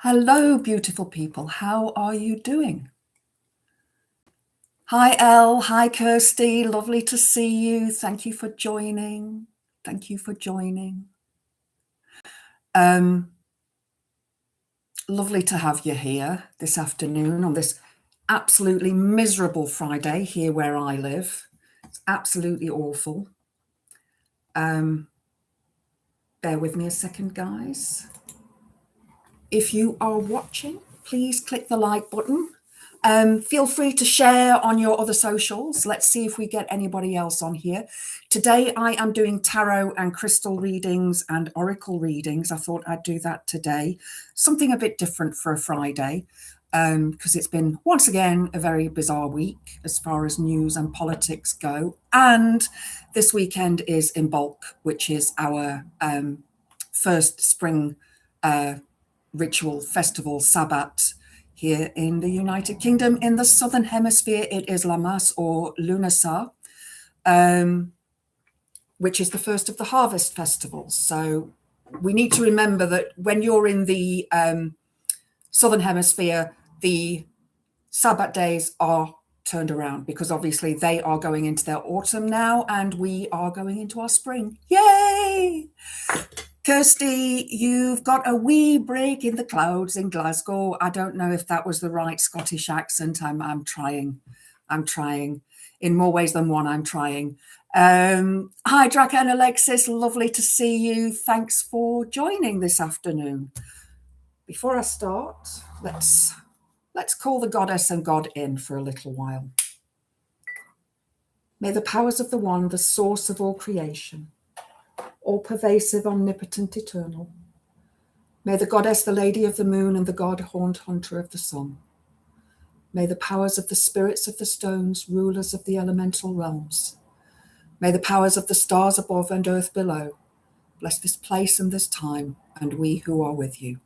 Hello, beautiful people. How are you doing? Hi, Elle. Hi, Kirsty. Lovely to see you. Thank you for joining. Thank you for joining. Lovely to have you here this afternoon on this absolutely miserable Friday here where I live. It's absolutely awful. Bear with me a second, guys. If you are watching, please click the like button. Feel free to share on your other socials. Let's see if we get anybody else on here. Today, I am doing tarot and crystal readings and oracle readings. I thought I'd do that today. Something a bit different for a Friday, because it's been, once again, a very bizarre week as far as news and politics go. And this weekend is in bulk, which is our first spring ritual festival Sabbat here in the United Kingdom. In the Southern Hemisphere, it is Lammas or Lunasa, which is the first of the harvest festivals. So we need to remember that when you're in the Southern Hemisphere, the Sabbat days are turned around because obviously they are going into their autumn now and we are going into our spring. Yay! Kirsty, you've got a wee break in the clouds in Glasgow. I don't know if that was the right Scottish accent. I'm trying. In more ways than one, I'm trying. Hi, Draka and Alexis. Lovely to see you. Thanks for joining this afternoon. Before I start, let's call the goddess and God in for a little while. May the powers of the One, the source of all creation, all-pervasive, omnipotent, eternal. May the goddess, the lady of the moon, and the god, horned hunter of the sun. May the powers of the spirits of the stones, rulers of the elemental realms. May the powers of the stars above and earth below bless this place and this time, and we who are with you.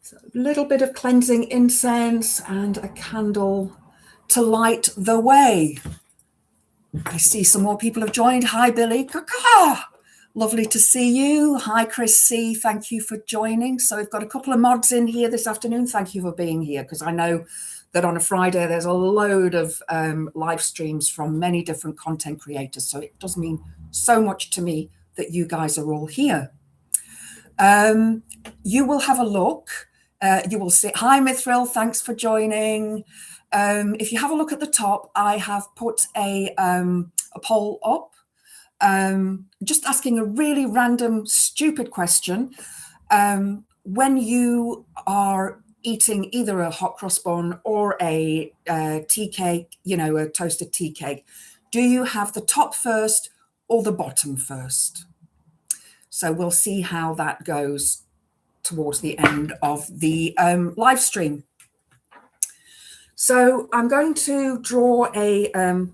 So a little bit of cleansing incense and a candle to light the way. I see some more people have joined. Hi, Billy. Caca. Lovely to see you. Hi, Chris C. Thank you for joining. So we've got a couple of mods in here this afternoon. Thank you for being here, because I know that on a Friday there's a load of live streams from many different content creators. So it does mean so much to me that you guys are all here. You will have a look. You will see. Hi, Mithril. Thanks for joining. If you have a look at the top, I have put a poll up, just asking a really random, stupid question. When you are eating either a hot cross bun or a tea cake, a toasted tea cake, do you have the top first or the bottom first? So we'll see how that goes towards the end of the live stream. So I'm going to draw an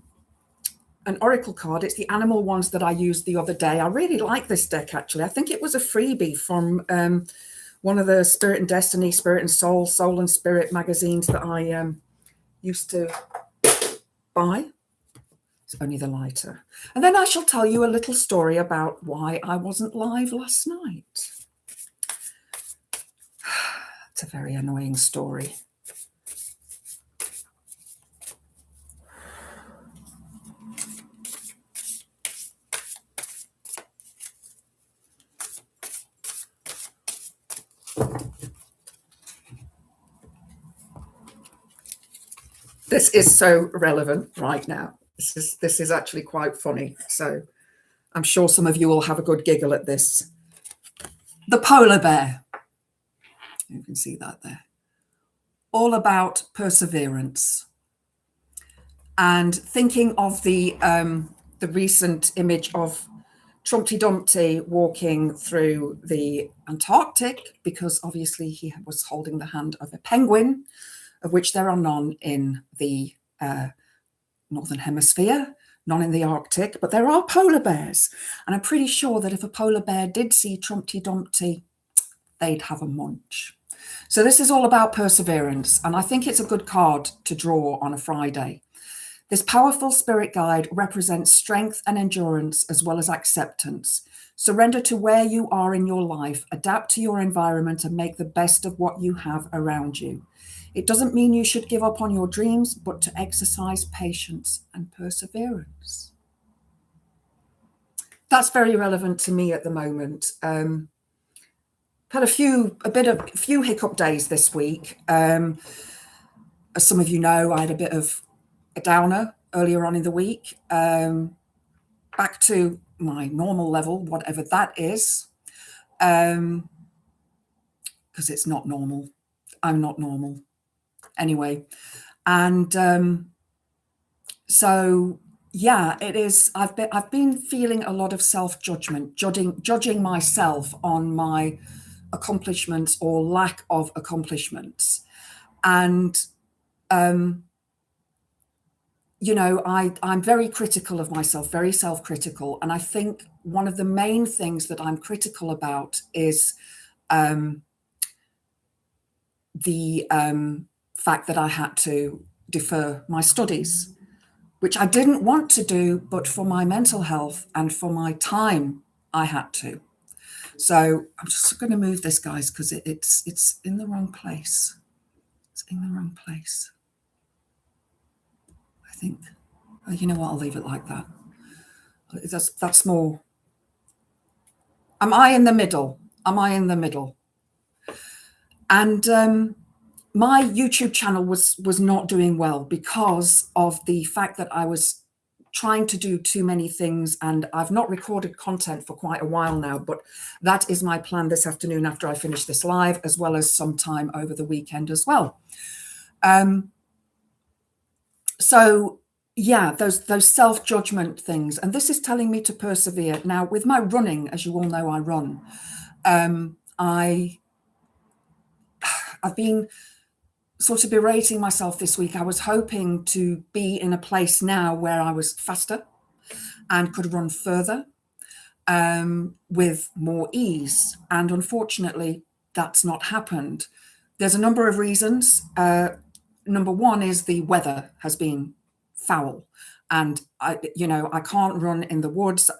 oracle card. It's the animal ones that I used the other day. I really like this deck, actually. I think it was a freebie from one of the Spirit and Destiny, Spirit and Soul and Spirit magazines that I used to buy. It's only the lighter. And then I shall tell you a little story about why I wasn't live last night. It's a very annoying story. This is so relevant right now. This is actually quite funny. So I'm sure some of you will have a good giggle at this. The polar bear. You can see that there. All about perseverance. And thinking of the recent image of Trumpty Dumpty walking through the Antarctic, because obviously he was holding the hand of a penguin, of which there are none in the Northern Hemisphere, none in the Arctic, but there are polar bears. And I'm pretty sure that if a polar bear did see Trumpty Dumpty, they'd have a munch. So this is all about perseverance. And I think it's a good card to draw on a Friday. This powerful spirit guide represents strength and endurance as well as acceptance. Surrender to where you are in your life, adapt to your environment, and make the best of what you have around you. It doesn't mean you should give up on your dreams, but to exercise patience and perseverance. That's very relevant to me at the moment. Had a few hiccup days this week. As some of you know, I had a bit of a downer earlier on in the week. Back to my normal level, whatever that is, because it's not normal. I'm not normal anyway. And so yeah, it is. I've been feeling a lot of self-judgment, judging myself on my accomplishments or lack of accomplishments. And you know, I'm very critical of myself, very self-critical. And I think one of the main things that I'm critical about is the fact that I had to defer my studies, which I didn't want to do, but for my mental health and for my time, I had to. So I'm just going to move this, guys, because it's in the wrong place. It's in the wrong place, I think. You know what? I'll leave it like that. That's more. Am I in the middle? Am I in the middle? And my YouTube channel was not doing well because of the fact that I was trying to do too many things, and I've not recorded content for quite a while now, but that is my plan this afternoon after I finish this live, as well as sometime over the weekend as well. So yeah, those self-judgment things, and this is telling me to persevere. Now, with my running, as you all know, I run. I've been sort of berating myself this week. I was hoping to be in a place now where I was faster and could run further with more ease. And unfortunately, that's not happened. There's a number of reasons. Number one is the weather has been foul. And I can't run in the woods,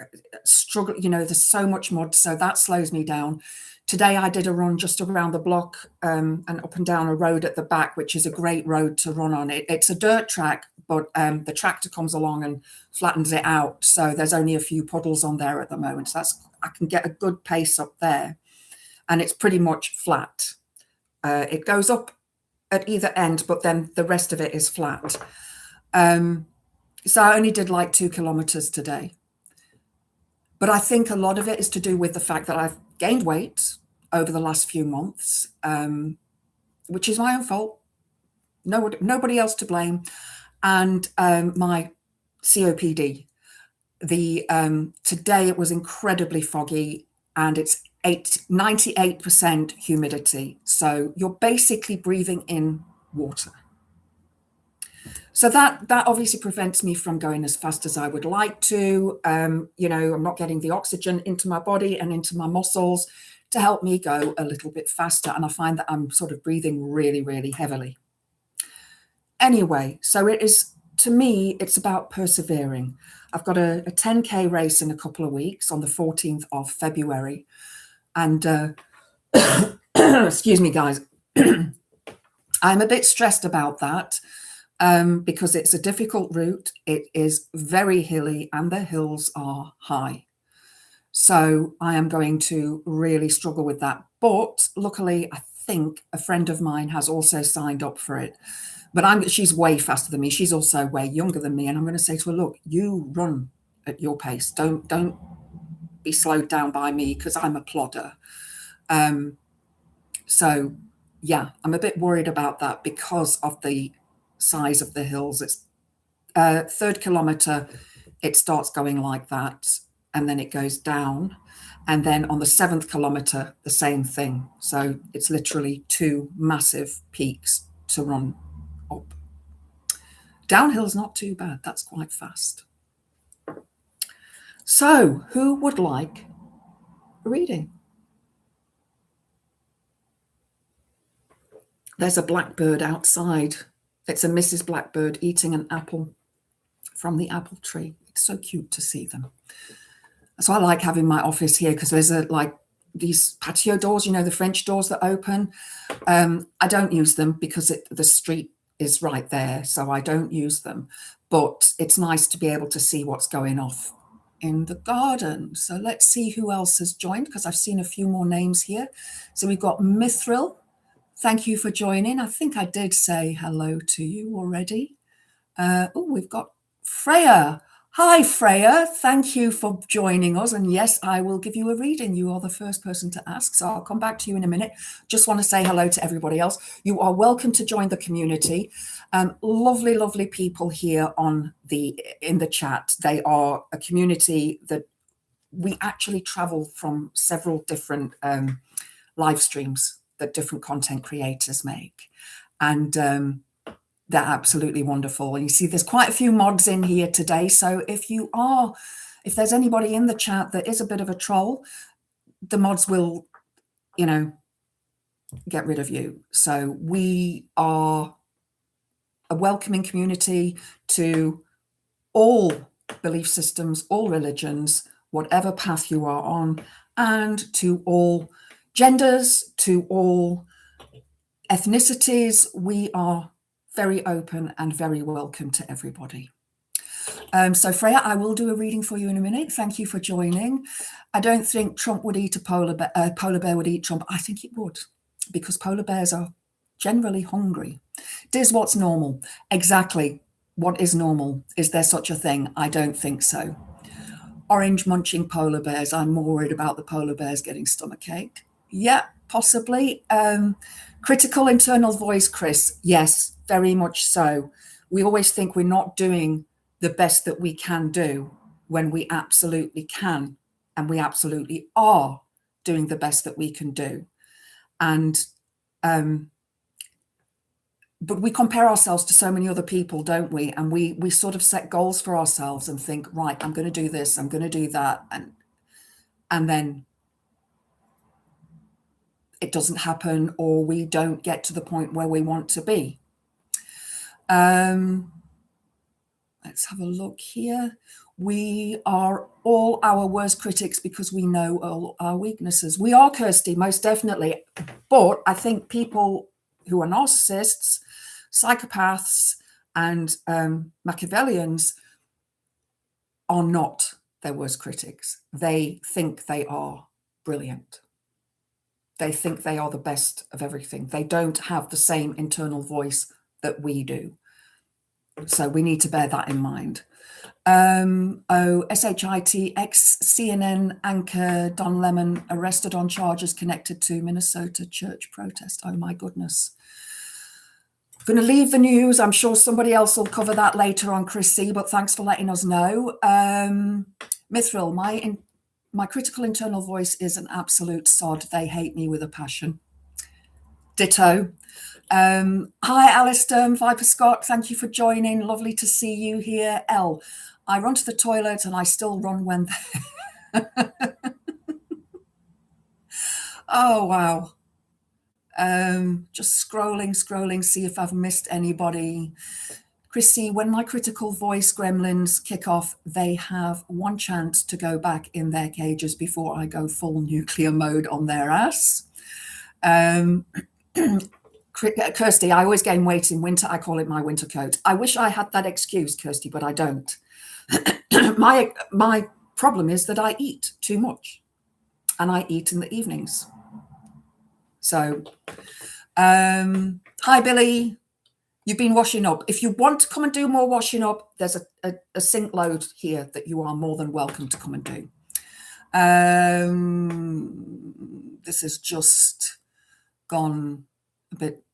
struggle, there's so much mud, so that slows me down. Today I did a run just around the block and up and down a road at the back, which is a great road to run on. It's a dirt track, but the tractor comes along and flattens it out. So there's only a few puddles on there at the moment. So I can get a good pace up there, and it's pretty much flat. It goes up at either end, but then the rest of it is flat. So I only did like 2 kilometers today. But I think a lot of it is to do with the fact that I've gained weight over the last few months, which is my own fault. Nobody else to blame. And my COPD. Today it was incredibly foggy, and it's 98% humidity. So you're basically breathing in water. So that obviously prevents me from going as fast as I would like to. I'm not getting the oxygen into my body and into my muscles to help me go a little bit faster. And I find that I'm sort of breathing really, really heavily. Anyway, so to me, it's about persevering. I've got a 10K race in a couple of weeks on the 14th of February. And excuse me, guys, I'm a bit stressed about that. Because it's a difficult route. It is very hilly and the hills are high. So I am going to really struggle with that. But luckily, I think a friend of mine has also signed up for it. But she's way faster than me. She's also way younger than me. And I'm going to say to her, look, you run at your pace. Don't be slowed down by me because I'm a plodder. So yeah, I'm a bit worried about that because of the size of the hills. It's third kilometer, it starts going like that, and then it goes down, and then on the 7th kilometer the same thing. So it's literally 2 massive peaks to run up. Downhill's not too bad, that's quite fast. So who would like a reading? There's a blackbird outside. It's a Mrs. Blackbird eating an apple. from the apple tree. It's so cute to see them. So I like having my office here because there's like these patio doors, you know, the French doors that open. I don't use them because the street is right there, so I don't use them. But it's nice to be able to see what's going off in the garden. So let's see who else has joined, because I've seen a few more names here. So we've got Mithril. Thank you for joining. I think I did say hello to you already. Oh, we've got Freya. Hi, Freya. Thank you for joining us. And yes, I will give you a reading. You are the first person to ask, so I'll come back to you in a minute. Just want to say hello to everybody else. You are welcome to join the community. Lovely, lovely people here in the chat. They are a community that we actually travel from several different live streams that different content creators make. And they're absolutely wonderful. And you see, there's quite a few mods in here today. So if there's anybody in the chat that is a bit of a troll, the mods will, you know, get rid of you. So we are a welcoming community to all belief systems, all religions, whatever path you are on, and to all genders, to all ethnicities. We are very open and very welcome to everybody. So Freya, I will do a reading for you in a minute. Thank you for joining. I don't think Trump would eat a polar bear would eat Trump. I think it would, because polar bears are generally hungry. It is what's normal. Exactly. What is normal? Is there such a thing? I don't think so. Orange munching polar bears. I'm more worried about the polar bears getting stomachache. Yeah, possibly. Critical internal voice, Chris. Yes, very much so. We always think we're not doing the best that we can do when we absolutely can, and we absolutely are doing the best that we can do. And but we compare ourselves to so many other people, don't we? And we sort of set goals for ourselves and think, right, I'm going to do this, I'm going to do that, and then it doesn't happen, or we don't get to the point where we want to be. Let's have a look here. We are all our worst critics because we know all our weaknesses. We are, Kirsty, most definitely. But I think people who are narcissists, psychopaths, and Machiavellians are not their worst critics. They think they are brilliant. They think they are the best of everything. They don't have the same internal voice that we do. So we need to bear that in mind. SHIT, ex-CNN anchor Don Lemon arrested on charges connected to Minnesota church protest. Oh my goodness. I'm going to leave the news. I'm sure somebody else will cover that later on, Chris C, but thanks for letting us know. Mithril, my critical internal voice is an absolute sod. They hate me with a passion. Ditto. Hi, Alistair, Viper Scott. Thank you for joining. Lovely to see you here. I run to the toilet and I still run when. Oh, wow. Just scrolling, see if I've missed anybody. Chrissy, when my critical voice gremlins kick off, they have one chance to go back in their cages before I go full nuclear mode on their ass. Kirsty, I always gain weight in winter. I call it my winter coat. I wish I had that excuse, Kirsty, but I don't. My problem is that I eat too much, and I eat in the evenings. So, hi, Billy. You've been washing up. If you want to come and do more washing up, there's a sink load here that you are more than welcome to come and do. This has just gone a bit.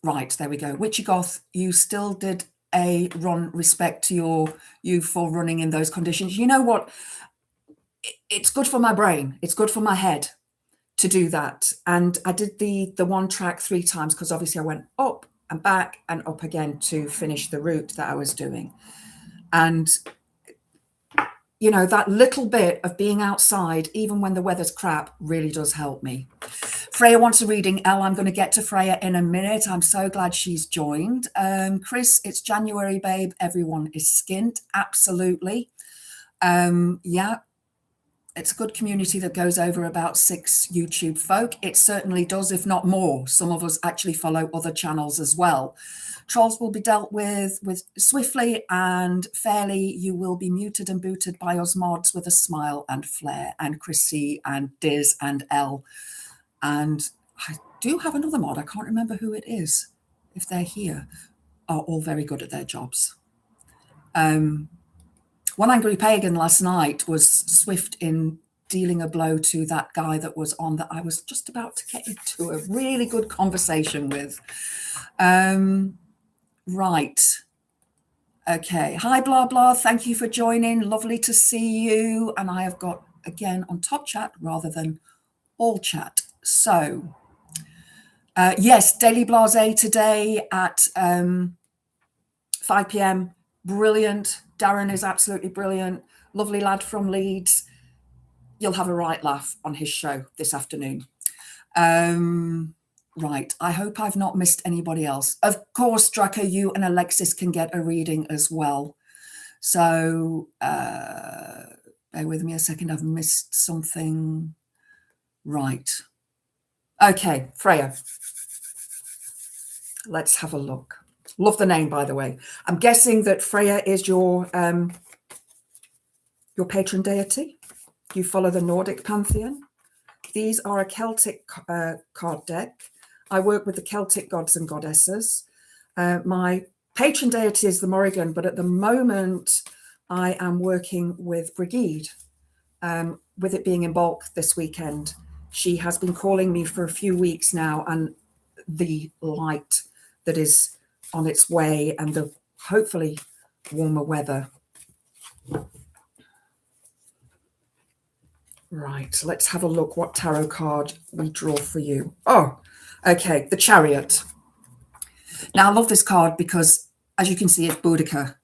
Right, there we go. Witchy Goth, you still did a run. Respect to you for running in those conditions. You know what? It's good for my brain. It's good for my head to do that. And I did the one track 3 times because obviously I went up and back and up again to finish the route that I was doing. And, you know, that little bit of being outside, even when the weather's crap, really does help me. Freya wants a reading. Elle, I'm going to get to Freya in a minute. I'm so glad she's joined. Chris, it's January, babe. Everyone is skint. Absolutely. Yeah, it's a good community that goes over about 6 YouTube folk. It certainly does, if not more. Some of us actually follow other channels as well. Trolls will be dealt with swiftly and fairly. You will be muted and booted by us mods with a smile and flair, and Chrissy and Diz and Elle. And I do have another mod. I can't remember who it is. If they're here, are all very good at their jobs. One angry pagan last night was swift in dealing a blow to that guy that was on that I was just about to get into a really good conversation with. Right. Okay. Hi, blah, blah. Thank you for joining. Lovely to see you. And I have got, again, on top chat rather than all chat. So, yes, Daily Blase today at 5 p.m. Brilliant. Darren is absolutely brilliant. Lovely lad from Leeds. You'll have a right laugh on his show this afternoon. Right. I hope I've not missed anybody else. Of course, Draco, you and Alexis can get a reading as well. So bear with me a second. I've missed something. Right. Okay, Freya. Let's have a look. Love the name, by the way. I'm guessing that Freya is your patron deity. You follow the Nordic pantheon. These are a Celtic card deck. I work with the Celtic gods and goddesses. My patron deity is the Morrigan, but at the moment I am working with Brigid, with it being in bulk this weekend. She has been calling me for a few weeks now, and the light that is on its way and the hopefully warmer weather. Right, let's have a look what tarot card we draw for you. Oh, okay, the Chariot. Now, I love this card because, as you can see, it's Boudica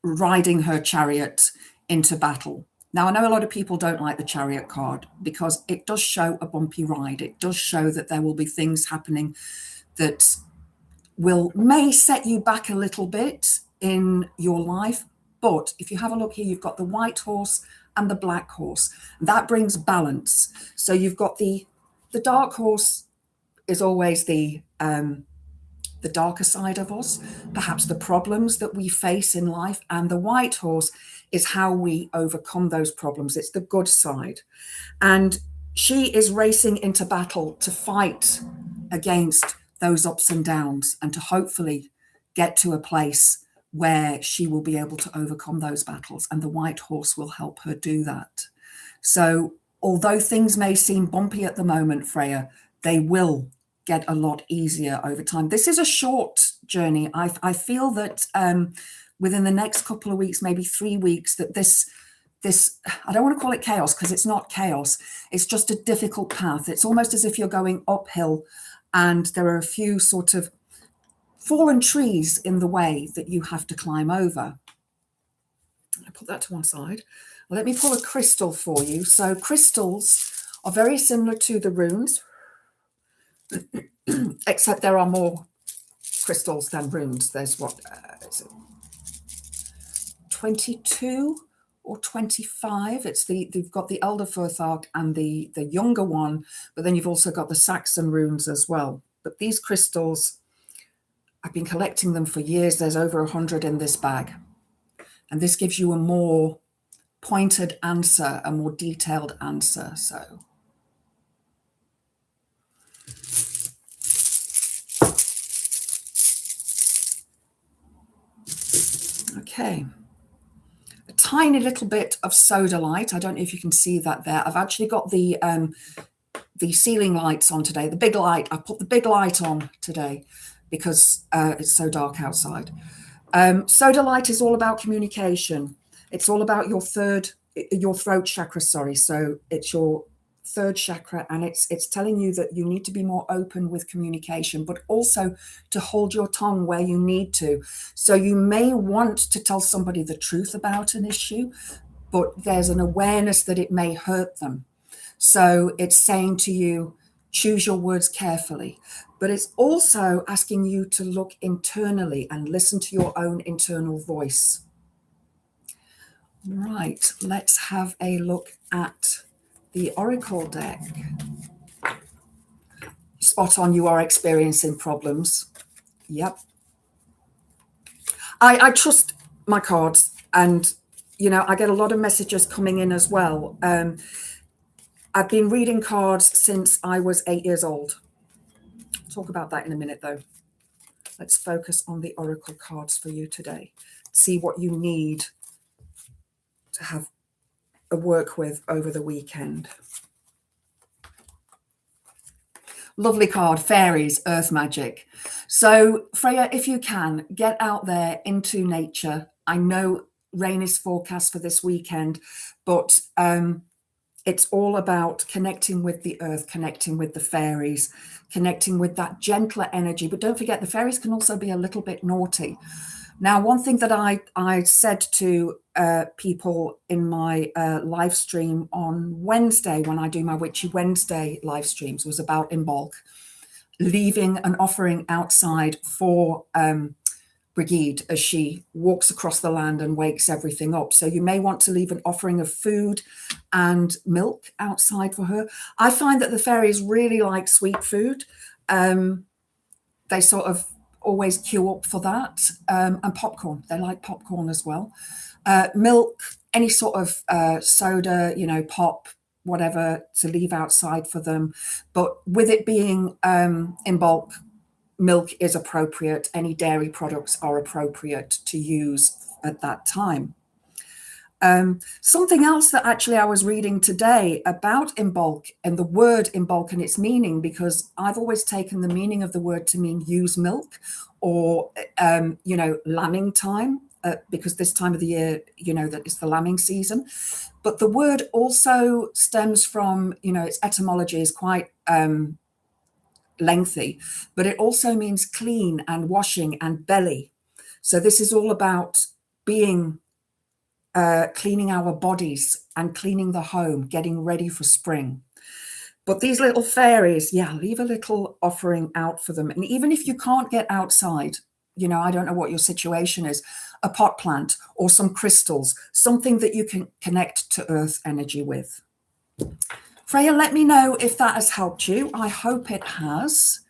riding her chariot into battle. Now, I know a lot of people don't like the Chariot card because it does show a bumpy ride. It does show that there will be things happening that may set you back a little bit in your life. But if you have a look here, you've got the white horse and the black horse. That brings balance. So you've got the dark horse is always the darker side of us, perhaps the problems that we face in life, and the white horse is how we overcome those problems. It's the good side. And she is racing into battle to fight against those ups and downs and to hopefully get to a place where she will be able to overcome those battles, and the white horse will help her do that. So although things may seem bumpy at the moment, Freya, they will get a lot easier over time. This is a short journey. I feel that within the next couple of weeks, maybe 3 weeks, that this, I don't want to call it chaos because it's not chaos. It's just a difficult path. It's almost as if you're going uphill and there are a few sort of fallen trees in the way that you have to climb over. I put that to one side. Let me pull a crystal for you. So crystals are very similar to the runes, except there are more crystals than runes. There's what, is it 22 or 25? You've got the Elder Furthark and the younger one, but then you've also got the Saxon runes as well. But these crystals, I've been collecting them for years. There's over 100 in this bag. And this gives you a more pointed answer, a more detailed answer. So okay, a tiny little bit of soda light. I don't know if you can see that there. I've actually got the ceiling lights on today, the big light. I put the big light on today because it's so dark outside. Soda light is all about communication. It's all about your throat chakra, sorry. So it's your third chakra, and it's telling you that you need to be more open with communication, but also to hold your tongue where you need to. So you may want to tell somebody the truth about an issue, but there's an awareness that it may hurt them. So it's saying to you, Choose your words carefully. But it's also asking you to look internally and listen to your own internal voice. Right, let's have a look at the Oracle deck. Spot on, you are experiencing problems. Yep. I trust my cards, and I get a lot of messages coming in as well. I've been reading cards since I was 8 years old. I'll talk about that in a minute though. Let's focus on the Oracle cards for you today. See what you need to have a work with over the weekend. Lovely card, fairies, earth magic. So Freya, if you can, get out there into nature. I know rain is forecast for this weekend, but it's all about connecting with the earth, connecting with the fairies, connecting with that gentler energy. But don't forget, the fairies can also be a little bit naughty. Now, one thing that I said to people in my live stream on Wednesday, when I do my Witchy Wednesday live streams, was about Imbolc, leaving an offering outside for Brigid as she walks across the land and wakes everything up. So you may want to leave an offering of food and milk outside for her. I find that the fairies really like sweet food. They sort of always queue up for that, and popcorn. They like popcorn as well. Milk, any sort of soda, pop, whatever, to leave outside for them. But with it being in bulk, milk is appropriate. Any dairy products are appropriate to use at that time. Something else that actually I was reading today about Imbolc and the word Imbolc and its meaning, because I've always taken the meaning of the word to mean use milk or, lambing time, because this time of the year, that is the lambing season. But the word also stems from, its etymology is quite lengthy, but it also means clean and washing and belly. So this is all about being cleaning our bodies and cleaning the home, getting ready for spring. But these little fairies, leave a little offering out for them. And even if you can't get outside, I don't know what your situation is, a pot plant or some crystals, something that you can connect to earth energy with. Freya, let me know if that has helped you. I hope it has.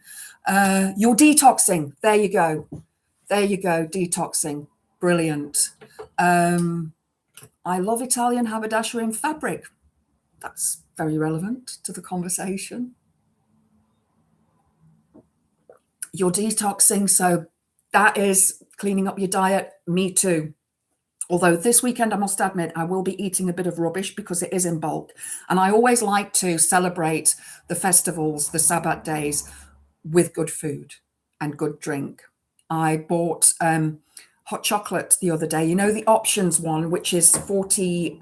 You're detoxing. There you go. There you go, detoxing. Brilliant. I love Italian haberdashery and fabric. That's very relevant to the conversation. You're detoxing, so that is cleaning up your diet. Me too. Although this weekend, I must admit, I will be eating a bit of rubbish because it is in bulk. And I always like to celebrate the festivals, the Sabbath days, with good food and good drink. I bought hot chocolate the other day, the options one, which is 40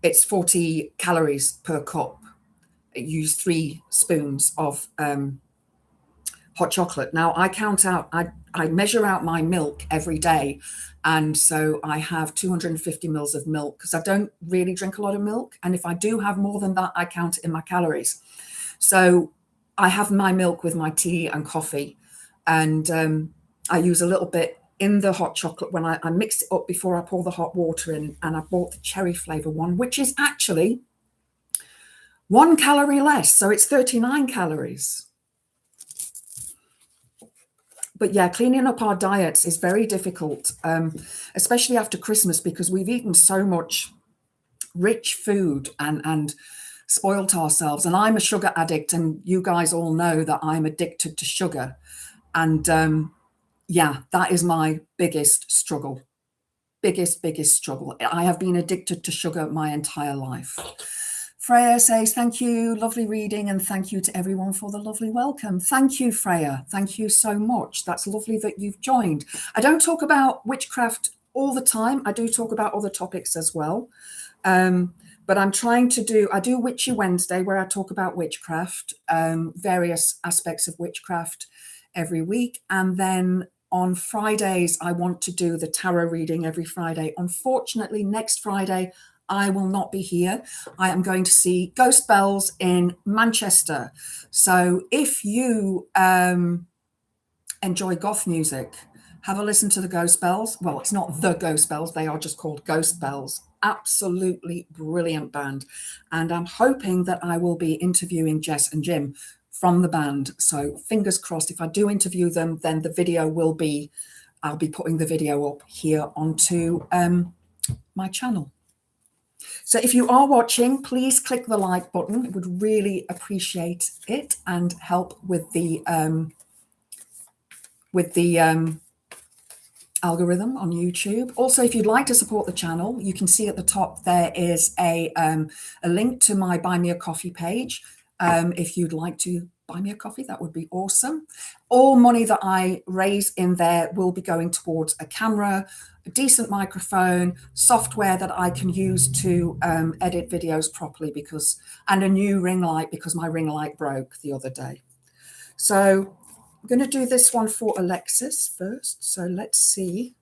it's 40 calories per cup. I use 3 spoons of hot chocolate. Now I count out, I measure out my milk every day, and so I have 250 mils of milk because I don't really drink a lot of milk, and if I do have more than that, I count it in my calories. So I have my milk with my tea and coffee, and I use a little bit in the hot chocolate when I mix it up before I pour the hot water in. And I bought the cherry flavor one, which is actually 1 calorie less. So it's 39 calories. But yeah, cleaning up our diets is very difficult, especially after Christmas, because we've eaten so much rich food and spoilt ourselves. And I'm a sugar addict, and you guys all know that I'm addicted to sugar. And that is my biggest struggle. Biggest struggle. I have been addicted to sugar my entire life. Freya says, thank you, lovely reading, and thank you to everyone for the lovely welcome. Thank you, Freya. Thank you so much. That's lovely that you've joined. I don't talk about witchcraft all the time. I do talk about other topics as well. But I'm trying to I do Witchy Wednesday, where I talk about witchcraft, various aspects of witchcraft every week. And then on Fridays, I want to do the tarot reading every Friday. Unfortunately, next Friday, I will not be here. I am going to see Ghost Bells in Manchester. So if you enjoy goth music, have a listen to the Ghost Bells. Well, it's not the Ghost Bells, they are just called Ghost Bells. Absolutely brilliant band. And I'm hoping that I will be interviewing Jess and Jim from the band. So fingers crossed, if I do interview them, then the video will be, I'll be putting the video up here onto my channel. So if you are watching, please click the like button. I would really appreciate it and help with the algorithm on YouTube. Also, if you'd like to support the channel, you can see at the top there is a link to my Buy Me a Coffee page. If you'd like to buy me a coffee, that would be awesome. All money that I raise in there will be going towards a camera, a decent microphone, software that I can use to edit videos properly, and a new ring light, because my ring light broke the other day. So I'm going to do this one for Alexis first. So let's see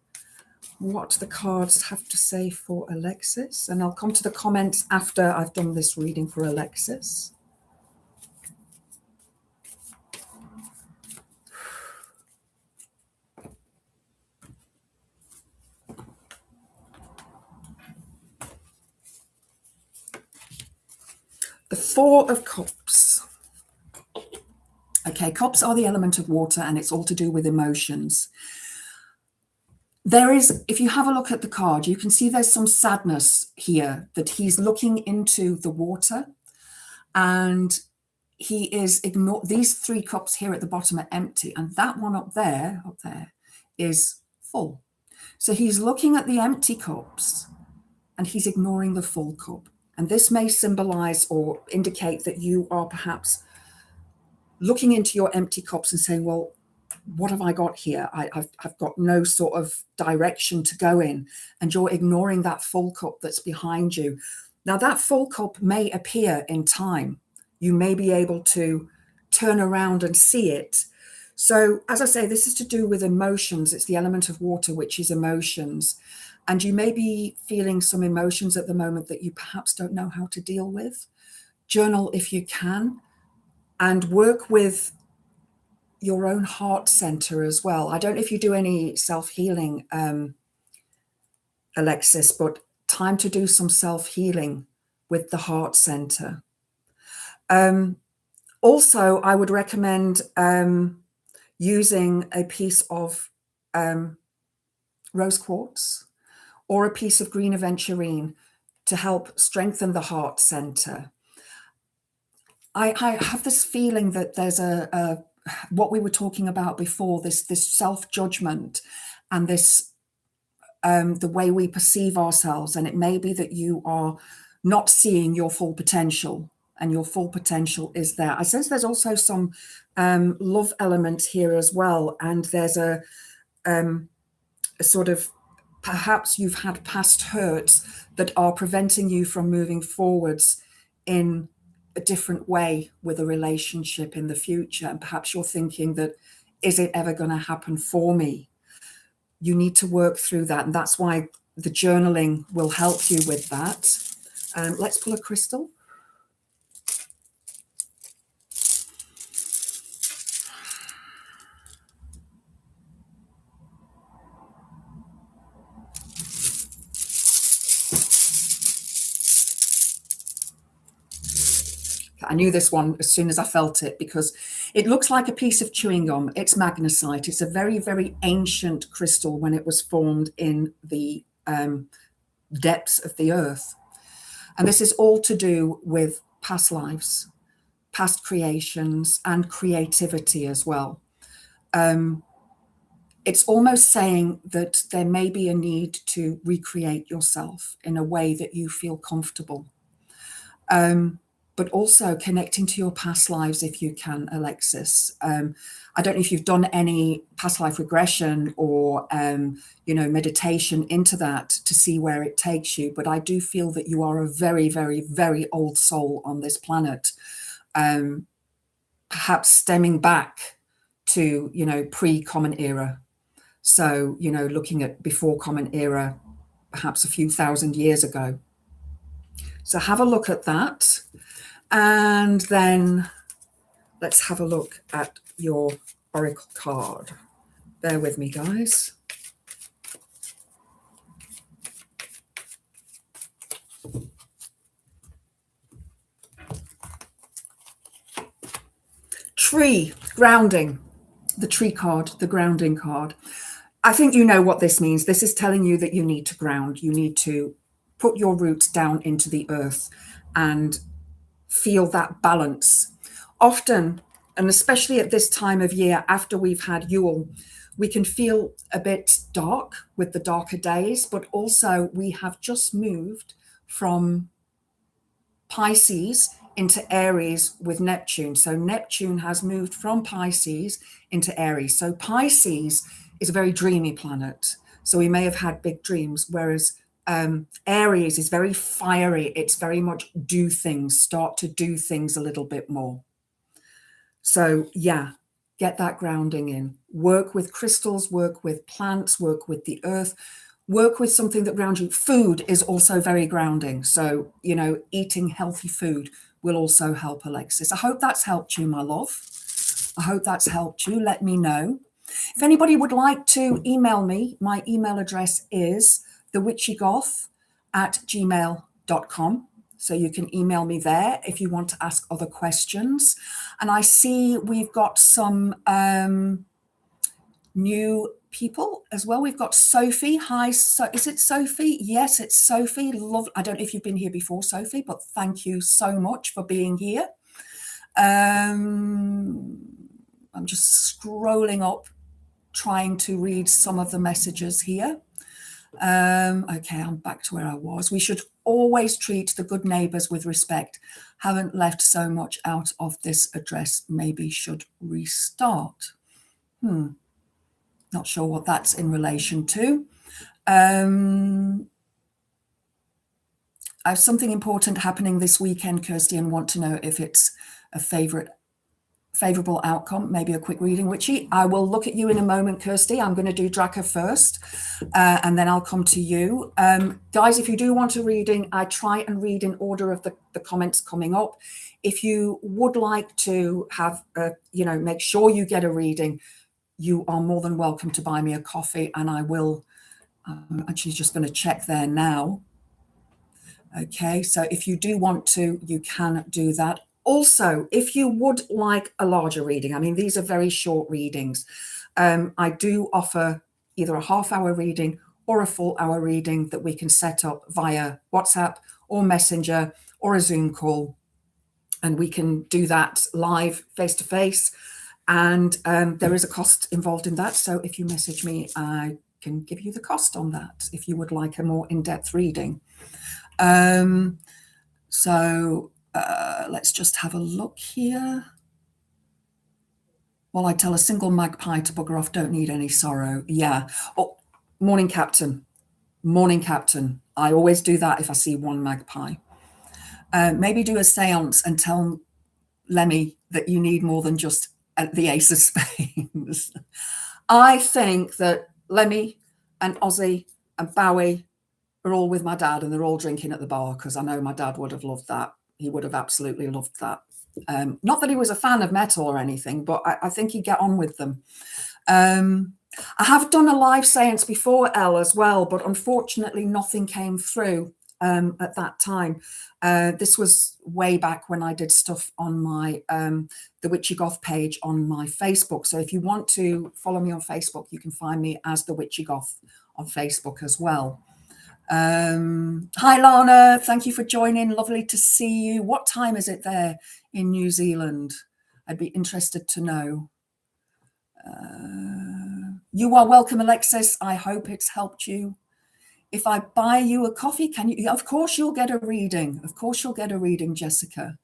what the cards have to say for Alexis. And I'll come to the comments after I've done this reading for Alexis. The Four of Cups. Okay, cups are the element of water, and it's all to do with emotions. There is, if you have a look at the card, you can see there's some sadness here, that he's looking into the water and he is these three cups here at the bottom are empty, and that one up there is full. So he's looking at the empty cups and he's ignoring the full cup. And this may symbolize or indicate that you are perhaps looking into your empty cups and saying, well, what have I got here? I've got no sort of direction to go in. And you're ignoring that full cup that's behind you. Now, that full cup may appear in time. You may be able to turn around and see it. So, as I say, this is to do with emotions. It's the element of water, which is emotions. And you may be feeling some emotions at the moment that you perhaps don't know how to deal with. Journal if you can, and work with your own heart center as well. I don't know if you do any self-healing, Alexis, but time to do some self-healing with the heart center. Also, I would recommend using a piece of rose quartz or a piece of green aventurine to help strengthen the heart center. I have this feeling that there's what we were talking about before, this self-judgment and this the way we perceive ourselves. And it may be that you are not seeing your full potential, and your full potential is there. I sense there's also some love element here as well. And there's a sort of, perhaps you've had past hurts that are preventing you from moving forwards in a different way with a relationship in the future. And perhaps you're thinking that, is it ever going to happen for me? You need to work through that. And that's why the journaling will help you with that. Let's pull a crystal. I knew this one as soon as I felt it, because it looks like a piece of chewing gum. It's magnesite. It's a very, very ancient crystal when it was formed in the depths of the earth. And this is all to do with past lives, past creations, and creativity as well. It's almost saying that there may be a need to recreate yourself in a way that you feel comfortable. But also connecting to your past lives if you can, Alexis. I don't know if you've done any past life regression or, meditation into that to see where it takes you. But I do feel that you are a very, very, very old soul on this planet, perhaps stemming back to, pre-Common Era. So, looking at before Common Era, perhaps a few thousand years ago. So have a look at that. And then let's have a look at your oracle card. Bear with me, guys. Tree, grounding, the tree card, the grounding card. I think you know what this means. This is telling you that you need to ground. You need to put your roots down into the earth and feel that balance. Often, and especially at this time of year after we've had Yule, we can feel a bit dark with the darker days, but also we have just moved from Pisces into Aries with Neptune. So Neptune has moved from Pisces into Aries. So Pisces is a very dreamy planet. So we may have had big dreams, whereas Aries is very fiery. It's very much do things, start to do things a little bit more. So yeah, get that grounding in. Work with crystals, work with plants, work with the earth, work with something that grounds you. Food is also very grounding. So, you know, eating healthy food will also help, Alexis. I hope that's helped you, my love. I hope that's helped you. Let me know. If anybody would like to email me, my email address is thewitchygoth@gmail.com. So you can email me there if you want to ask other questions. And I see we've got some new people as well. We've got Sophie. Hi, is it Sophie? Yes, it's Sophie. Love. I don't know if you've been here before, Sophie, but thank you so much for being here. I'm just scrolling up, trying to read some of the messages here. Okay, I'm back to where I was. We should always treat the good neighbours with respect. Haven't left so much out of this address. Maybe should restart. Not sure what that's in relation to. I have something important happening this weekend, Kirsty, and want to know if it's a favourable outcome, maybe a quick reading. Witchy, I will look at you in a moment, Kirsty. I'm going to do Draca first, and then I'll come to you. Guys, if you do want a reading, I try and read in order of the comments coming up. If you would like to have, make sure you get a reading, you are more than welcome to buy me a coffee, and I will. I'm actually just going to check there now. Okay, so if you do want to, you can do that. Also, if you would like a larger reading, I mean, these are very short readings. I do offer either a half-hour reading or a full-hour reading that we can set up via WhatsApp or Messenger or a Zoom call. And we can do that live, face-to-face. And there is a cost involved in that. So if you message me, I can give you the cost on that if you would like a more in-depth reading. Let's just have a look here. Well, I tell a single magpie to bugger off, don't need any sorrow. Yeah. Oh, morning, Captain. Morning, Captain. I always do that if I see one magpie. Maybe do a seance and tell Lemmy that you need more than just the Ace of Spades. I think that Lemmy and Ozzy and Bowie are all with my dad and they're all drinking at the bar, because I know my dad would have loved that. He would have absolutely loved that. Not that he was a fan of metal or anything, but I think he'd get on with them. I have done a live seance before, Elle, as well, but unfortunately nothing came through at that time. This was way back when I did stuff on my the Witchy Goth page on my Facebook. So if you want to follow me on Facebook, you can find me as the Witchy Goth on Facebook as well. Hi Lana, thank you for joining. Lovely to see you. What time is it there in New Zealand? I'd be interested to know. You are welcome, Alexis. I hope it's helped you. If I buy you a coffee, can you? Of course you'll get a reading. Of course you'll get a reading, Jessica.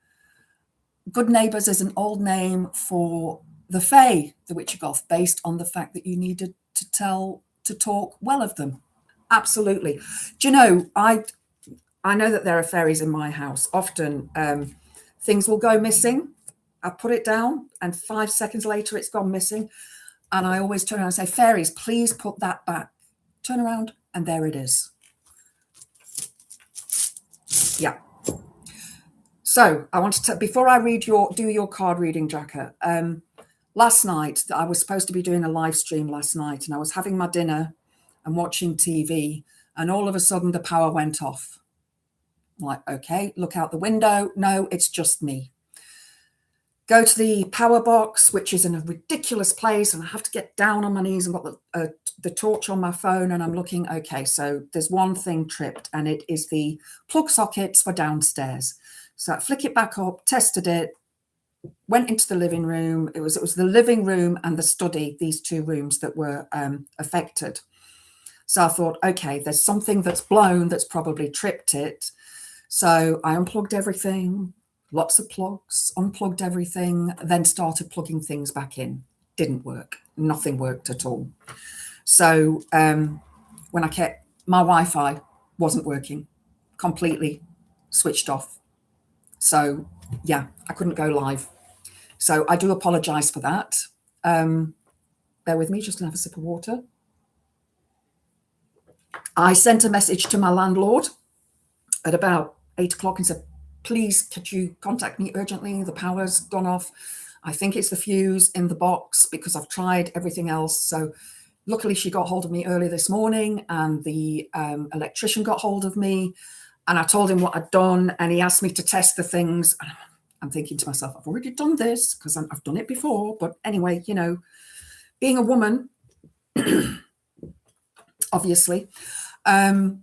Good Neighbours is an old name for the Fae, the Witchy Goth, based on the fact that you needed to talk well of them. Absolutely. Do you know, I know that there are fairies in my house. Often things will go missing. I put it down and 5 seconds later it's gone missing. And I always turn around and say, fairies, please put that back. Turn around and there it is. Yeah. So I wanted to, before I do your card reading, Jacka, last night, I was supposed to be doing a live stream last night, and I was having my dinner and watching TV, and all of a sudden the power went off. I'm like, okay, look out the window. No, it's just me. Go to the power box, which is in a ridiculous place, and I have to get down on my knees and got the torch on my phone, and I'm looking, okay, so there's one thing tripped, and it is the plug sockets for downstairs. So I flick it back up, tested it, went into the living room. It was the living room and the study, these two rooms that were affected. So I thought, okay, there's something that's blown that's probably tripped it. So I unplugged everything, lots of plugs, unplugged everything, then started plugging things back in. Didn't work. Nothing worked at all. So when I kept, my Wi-Fi wasn't working, completely switched off. So yeah, I couldn't go live. So I do apologize for that. Bear with me, just gonna have a sip of water. I sent a message to my landlord at about 8 o'clock and said, please, could you contact me urgently? The power's gone off. I think it's the fuse in the box because I've tried everything else. So luckily she got hold of me early this morning, and the electrician got hold of me, and I told him what I'd done, and he asked me to test the things. I'm thinking to myself, I've already done this because I've done it before. But anyway, you know, being a woman, obviously. So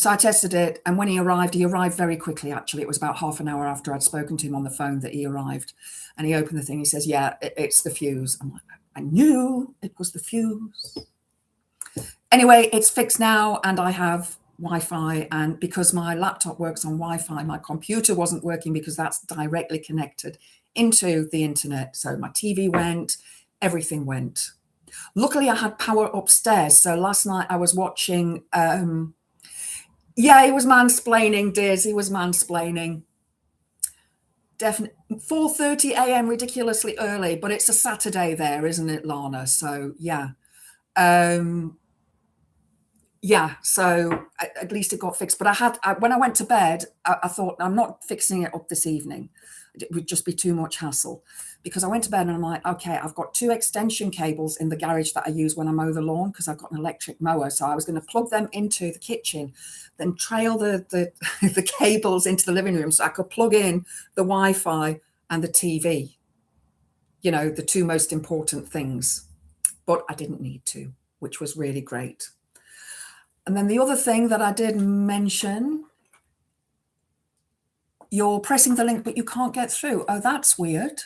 I tested it, and when he arrived very quickly, actually. It was about half an hour after I'd spoken to him on the phone that he arrived. And he opened the thing. He says, yeah, it's the fuse. I'm like, I knew it was the fuse. Anyway, it's fixed now, and I have Wi-Fi. And because my laptop works on Wi-Fi, my computer wasn't working because that's directly connected into the internet. So my TV went, everything went. Luckily, I had power upstairs. So last night I was watching... yeah, he was mansplaining, Diz. He was mansplaining. Definitely 4:30 a.m. ridiculously early, but it's a Saturday there, isn't it, Lana? So yeah. Yeah, so at least it got fixed. But when I went to bed, I thought, I'm not fixing it up this evening. It would just be too much hassle, because I went to bed and I'm like, okay, I've got 2 extension cables in the garage that I use when I mow the lawn, because I've got an electric mower. So I was going to plug them into the kitchen, then trail the the cables into the living room so I could plug in the Wi-Fi and the TV, you know, the 2 most important things. But I didn't need to, which was really great. And then the other thing that I did mention, you're pressing the link, but you can't get through. Oh, that's weird.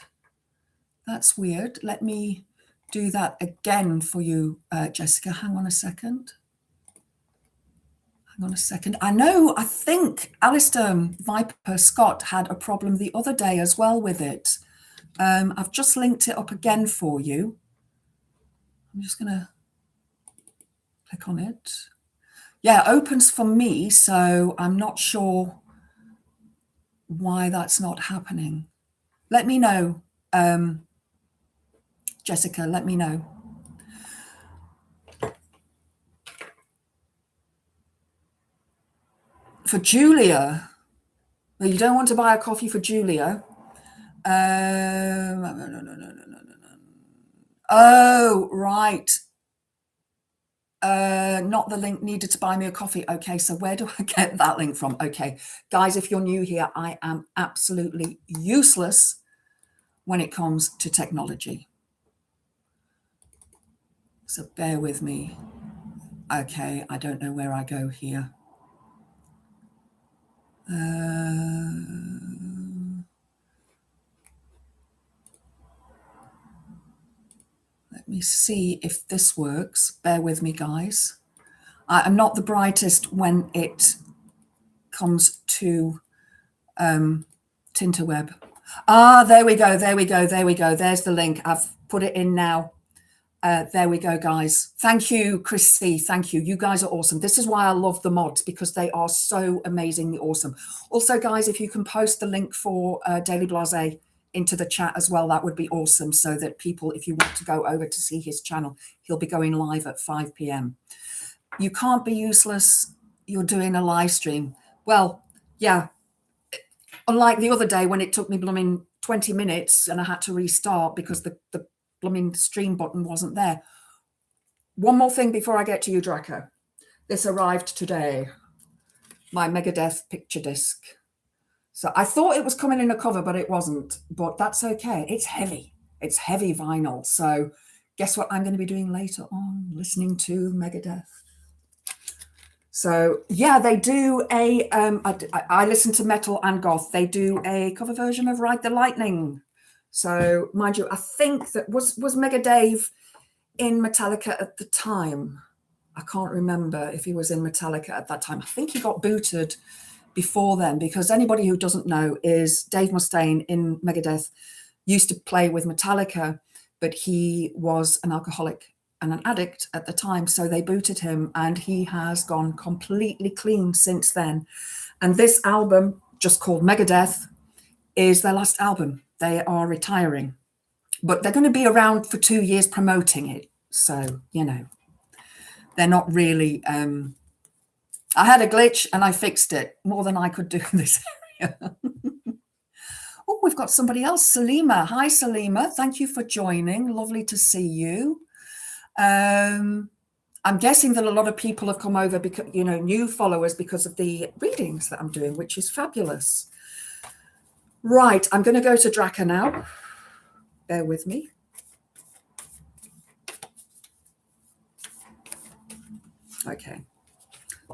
That's weird. Let me do that again for you, Jessica. Hang on a second. Hang on a second. I think Alistair Viper Scott had a problem the other day as well with it. I've just linked it up again for you. I'm just going to click on it. Yeah, it opens for me, so I'm not sure why that's not happening. Let me know, Jessica, let me know. For Julia, well, you don't want to buy a coffee for Julia. Oh, right. Not the link needed to buy me a coffee. Okay, so where do I get that link from? Okay, guys, if you're new here, I am absolutely useless when it comes to technology. So bear with me. Okay, I don't know where I go here. Let me see if this works. Bear with me, guys. I'm not the brightest when it comes to Tinterweb. Ah, there we go, there we go, there we go. There's the link. I've put it in now. There we go, guys. Thank you, Chrissy. Thank you. You guys are awesome. This is why I love the mods, because they are so amazingly awesome. Also, guys, if you can post the link for Daily Blase into the chat as well, that would be awesome, so that people, if you want to go over to see his channel, he'll be going live at 5 p.m. You can't be useless. You're doing a live stream. Well, yeah, Unlike the other day when it took me blooming 20 minutes and I had to restart because the blooming stream button wasn't there. One more thing before I get to you, Draco. This arrived today, my Megadeth picture disc. So I thought it was coming in a cover, but it wasn't. But that's okay. It's heavy. It's heavy vinyl. So guess what I'm going to be doing later on? Listening to Megadeth. So yeah, they do a. I listen to metal and goth. They do a cover version of Ride the Lightning. So mind you, I think that was Mega Dave in Metallica at the time. I can't remember if he was in Metallica at that time. I think he got booted before then, because anybody who doesn't know is Dave Mustaine in Megadeth used to play with Metallica, but he was an alcoholic and an addict at the time, so they booted him, and he has gone completely clean since then. And this album, just called Megadeth, is their last album. They are retiring, but they're going to be around for 2 years promoting it. So, you know, they're not really... I had a glitch and I fixed it more than I could do in this area. Oh, we've got somebody else, Salima. Hi, Salima. Thank you for joining. Lovely to see you. I'm guessing that a lot of people have come over because, you know, new followers because of the readings that I'm doing, which is fabulous. Right, I'm going to go to Draca now. Bear with me. Okay,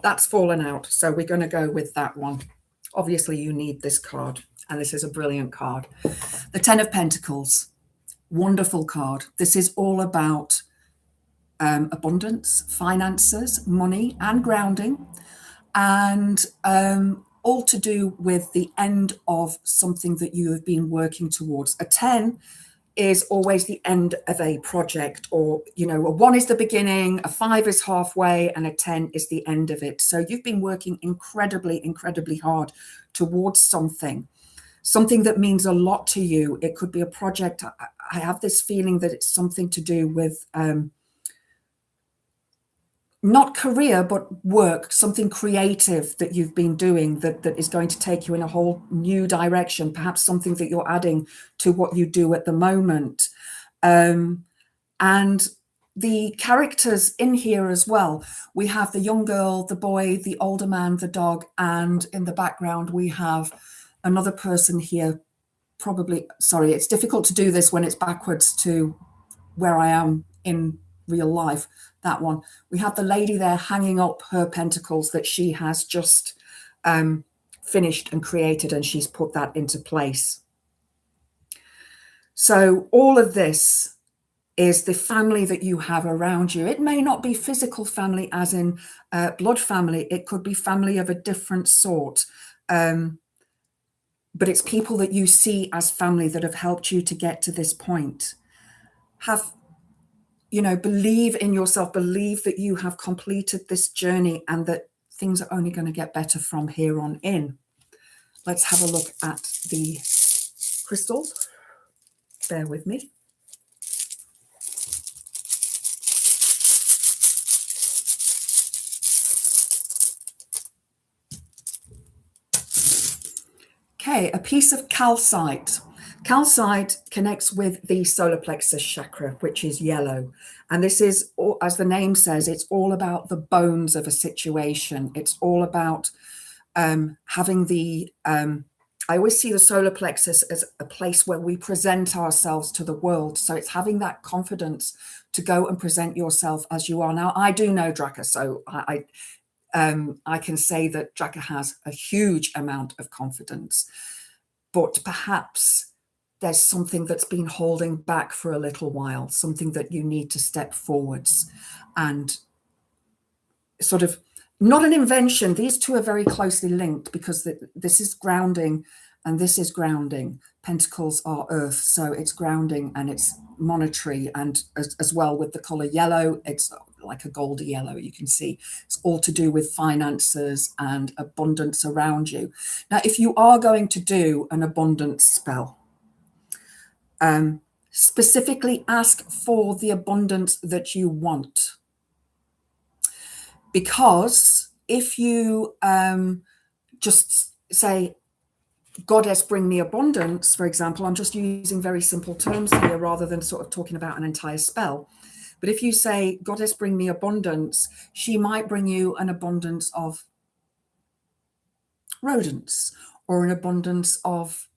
that's fallen out, so we're going to go with that one. Obviously, you need this card, and this is a brilliant card. The Ten of Pentacles, wonderful card. This is all about abundance, finances, money, and grounding, and all to do with the end of something that you have been working towards. A 10 is always the end of a project, or, you know, a 1 is the beginning, a 5 is halfway, and a 10 is the end of it. So you've been working incredibly, incredibly hard towards something that means a lot to you. It could be a project. I have this feeling that it's something to do with not career, but work, something creative that you've been doing that is going to take you in a whole new direction, perhaps something that you're adding to what you do at the moment. And the characters in here as well, we have the young girl, the boy, the older man, the dog, and in the background we have another person here, probably, sorry, it's difficult to do this when it's backwards to where I am in real life. That one, we have the lady there hanging up her pentacles that she has just finished and created, and she's put that into place. So all of this is the family that you have around you. It may not be physical family as in blood family. It could be family of a different sort. But it's people that you see as family that have helped you to get to this point. You know, believe in yourself, believe that you have completed this journey and that things are only going to get better from here on in. Let's have a look at the crystals. Bear with me. Okay, a piece of calcite. Calcite connects with the solar plexus chakra, which is yellow. And this is, as the name says, it's all about the bones of a situation. It's all about having the, I always see the solar plexus as a place where we present ourselves to the world. So it's having that confidence to go and present yourself as you are. Now, I do know Draca, so I can say that Draca has a huge amount of confidence, but perhaps there's something that's been holding back for a little while, something that you need to step forwards and sort of, not an invention. These two are very closely linked because this is grounding and this is grounding. Pentacles are earth, so it's grounding and it's monetary, and as well with the color yellow, it's like a goldy yellow, you can see. It's all to do with finances and abundance around you. Now, if you are going to do an abundance spell, specifically ask for the abundance that you want. Because if you just say, Goddess bring me abundance, for example, I'm just using very simple terms here rather than sort of talking about an entire spell. But if you say, Goddess bring me abundance, she might bring you an abundance of rodents or an abundance of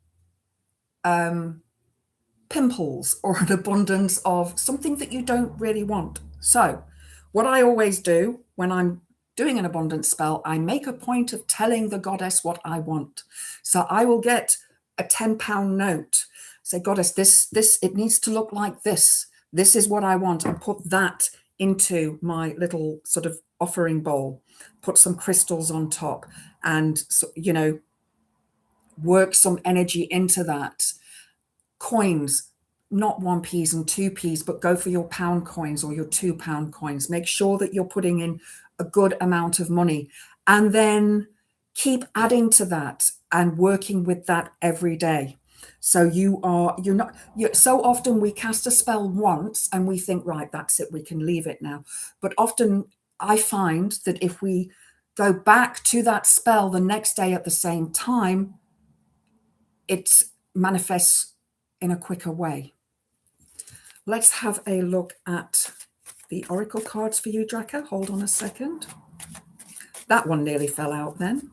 pimples or an abundance of something that you don't really want. So what I always do when I'm doing an abundance spell, I make a point of telling the goddess what I want. So I will get a £10 note, say, Goddess, this, it needs to look like this. This is what I want, and put that into my little sort of offering bowl, put some crystals on top, and, you know, work some energy into that. Coins, not 1p's and 2p's, but go for your pound coins or your £2 coins. Make sure that you're putting in a good amount of money, and then keep adding to that and working with that every day. So you're so often we cast a spell once and we think, right, that's it, we can leave it now. But often I find that if we go back to that spell the next day at the same time, it manifests in a quicker way. Let's have a look at the oracle cards for you, Draca. Hold on a second. That one nearly fell out then.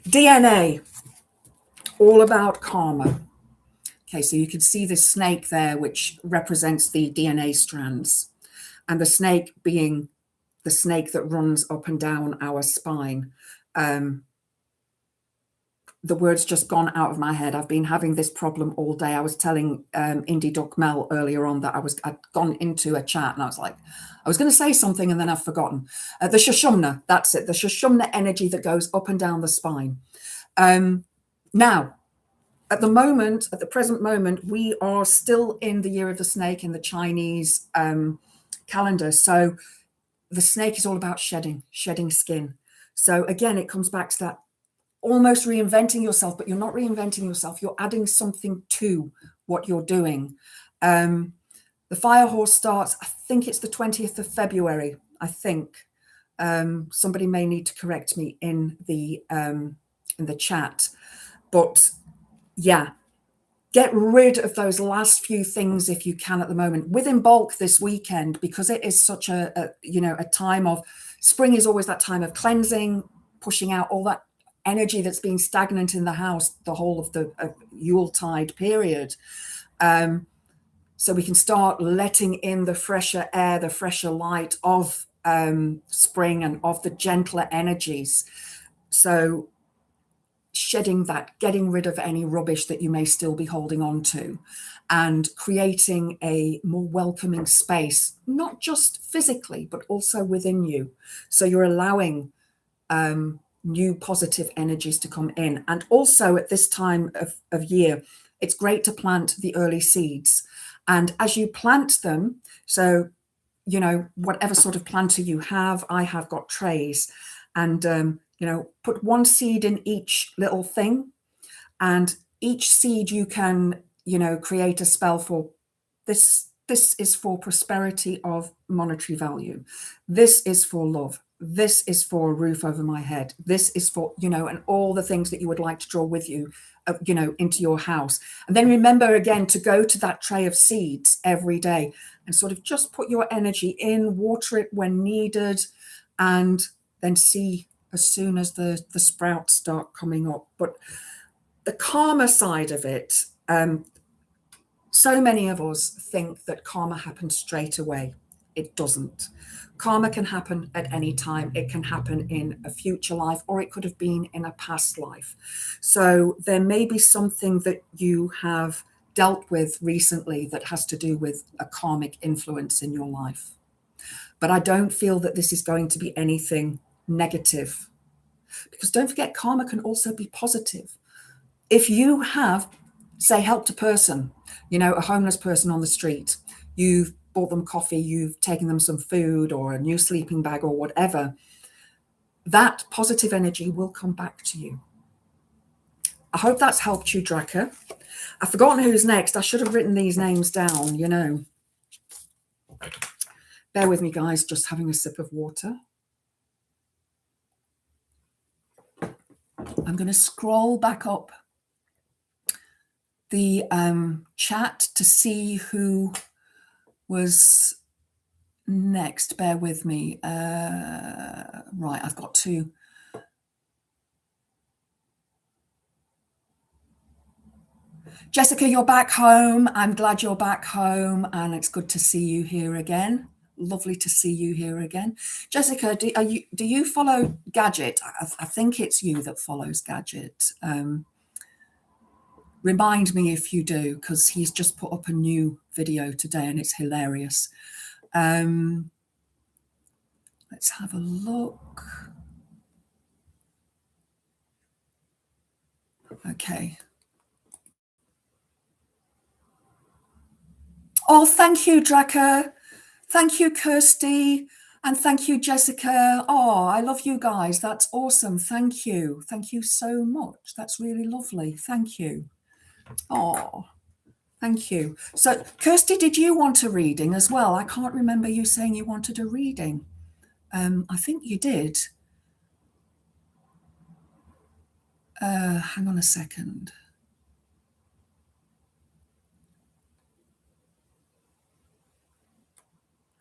DNA, all about karma. Okay, so you can see the snake there, which represents the DNA strands, and the snake being the snake that runs up and down our spine. The word's just gone out of my head. I've been having this problem all day. I was telling Indie Duck Mel earlier on that I'd gone into a chat and I was like, I was going to say something and then I've forgotten. The Shoshumna, that's it. The Shoshumna energy that goes up and down the spine. Now, at the present moment, we are still in the year of the snake in the Chinese calendar. So the snake is all about shedding skin. So again, it comes back to that almost reinventing yourself, but you're not reinventing yourself. You're adding something to what you're doing. The fire horse starts, I think it's the 20th of February, I think. Somebody may need to correct me in the chat. But yeah, get rid of those last few things if you can at the moment. Within bulk this weekend, because it is such a time of, spring is always that time of cleansing, pushing out all that energy that's been stagnant in the house the whole of the Yuletide period. So we can start letting in the fresher air, the fresher light of spring and of the gentler energies. So shedding that, getting rid of any rubbish that you may still be holding on to, and creating a more welcoming space, not just physically, but also within you. So you're allowing new positive energies to come in. And also at this time of year, it's great to plant the early seeds. And as you plant them, so, you know, whatever sort of planter you have, I have got trays, and, put one seed in each little thing, and each seed you can, create a spell for. This is for prosperity of monetary value. This is for love. This is for a roof over my head. This is for, and all the things that you would like to draw with you, into your house. And then remember again to go to that tray of seeds every day and sort of just put your energy in, water it when needed, and then see as soon as the sprouts start coming up. But the karma side of it, so many of us think that karma happens straight away. It doesn't. Karma can happen at any time. It can happen in a future life, or it could have been in a past life. So there may be something that you have dealt with recently that has to do with a karmic influence in your life. But I don't feel that this is going to be anything negative, because don't forget, karma can also be positive. If you have, say, helped a person, a homeless person on the street, you've bought them coffee, you've taken them some food or a new sleeping bag or whatever, that positive energy will come back to you. I hope that's helped you, Draca. I've forgotten who's next. I should have written these names down, you know. Bear with me, guys, just having a sip of water. I'm going to scroll back up the chat to see who was next. Bear with me. Right, I've got to. Jessica, you're back home. I'm glad you're back home, and it's good to see you here again. Lovely to see you here again. Jessica, do you follow Gadget? I think it's you that follows Gadget. Remind me if you do, because he's just put up a new video today and it's hilarious. Let's have a look. Okay. Oh, thank you, Draca. Thank you, Kirsty. And thank you, Jessica. Oh, I love you guys. That's awesome. Thank you. Thank you so much. That's really lovely. Thank you. Oh, thank you. So, Kirsty, did you want a reading as well? I can't remember you saying you wanted a reading. I think you did. Hang on a second.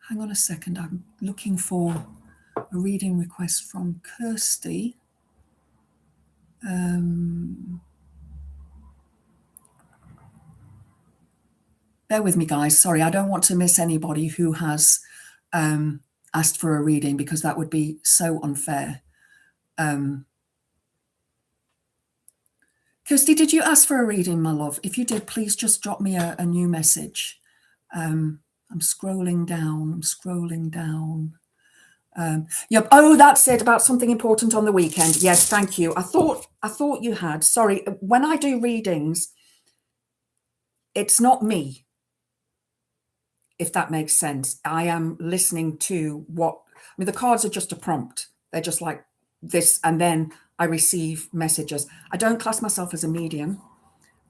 Hang on a second. I'm looking for a reading request from Kirsty. Bear with me, guys. Sorry, I don't want to miss anybody who has asked for a reading, because that would be so unfair. Kirsty, did you ask for a reading, my love? If you did, please just drop me a new message. I'm scrolling down. I'm scrolling down. Yep. Oh, that's it, about something important on the weekend. Yes, thank you. I thought you had. Sorry. When I do readings, it's not me, if that makes sense. I am listening to what, I mean, the cards are just a prompt. They're just like this, and then I receive messages. I don't class myself as a medium.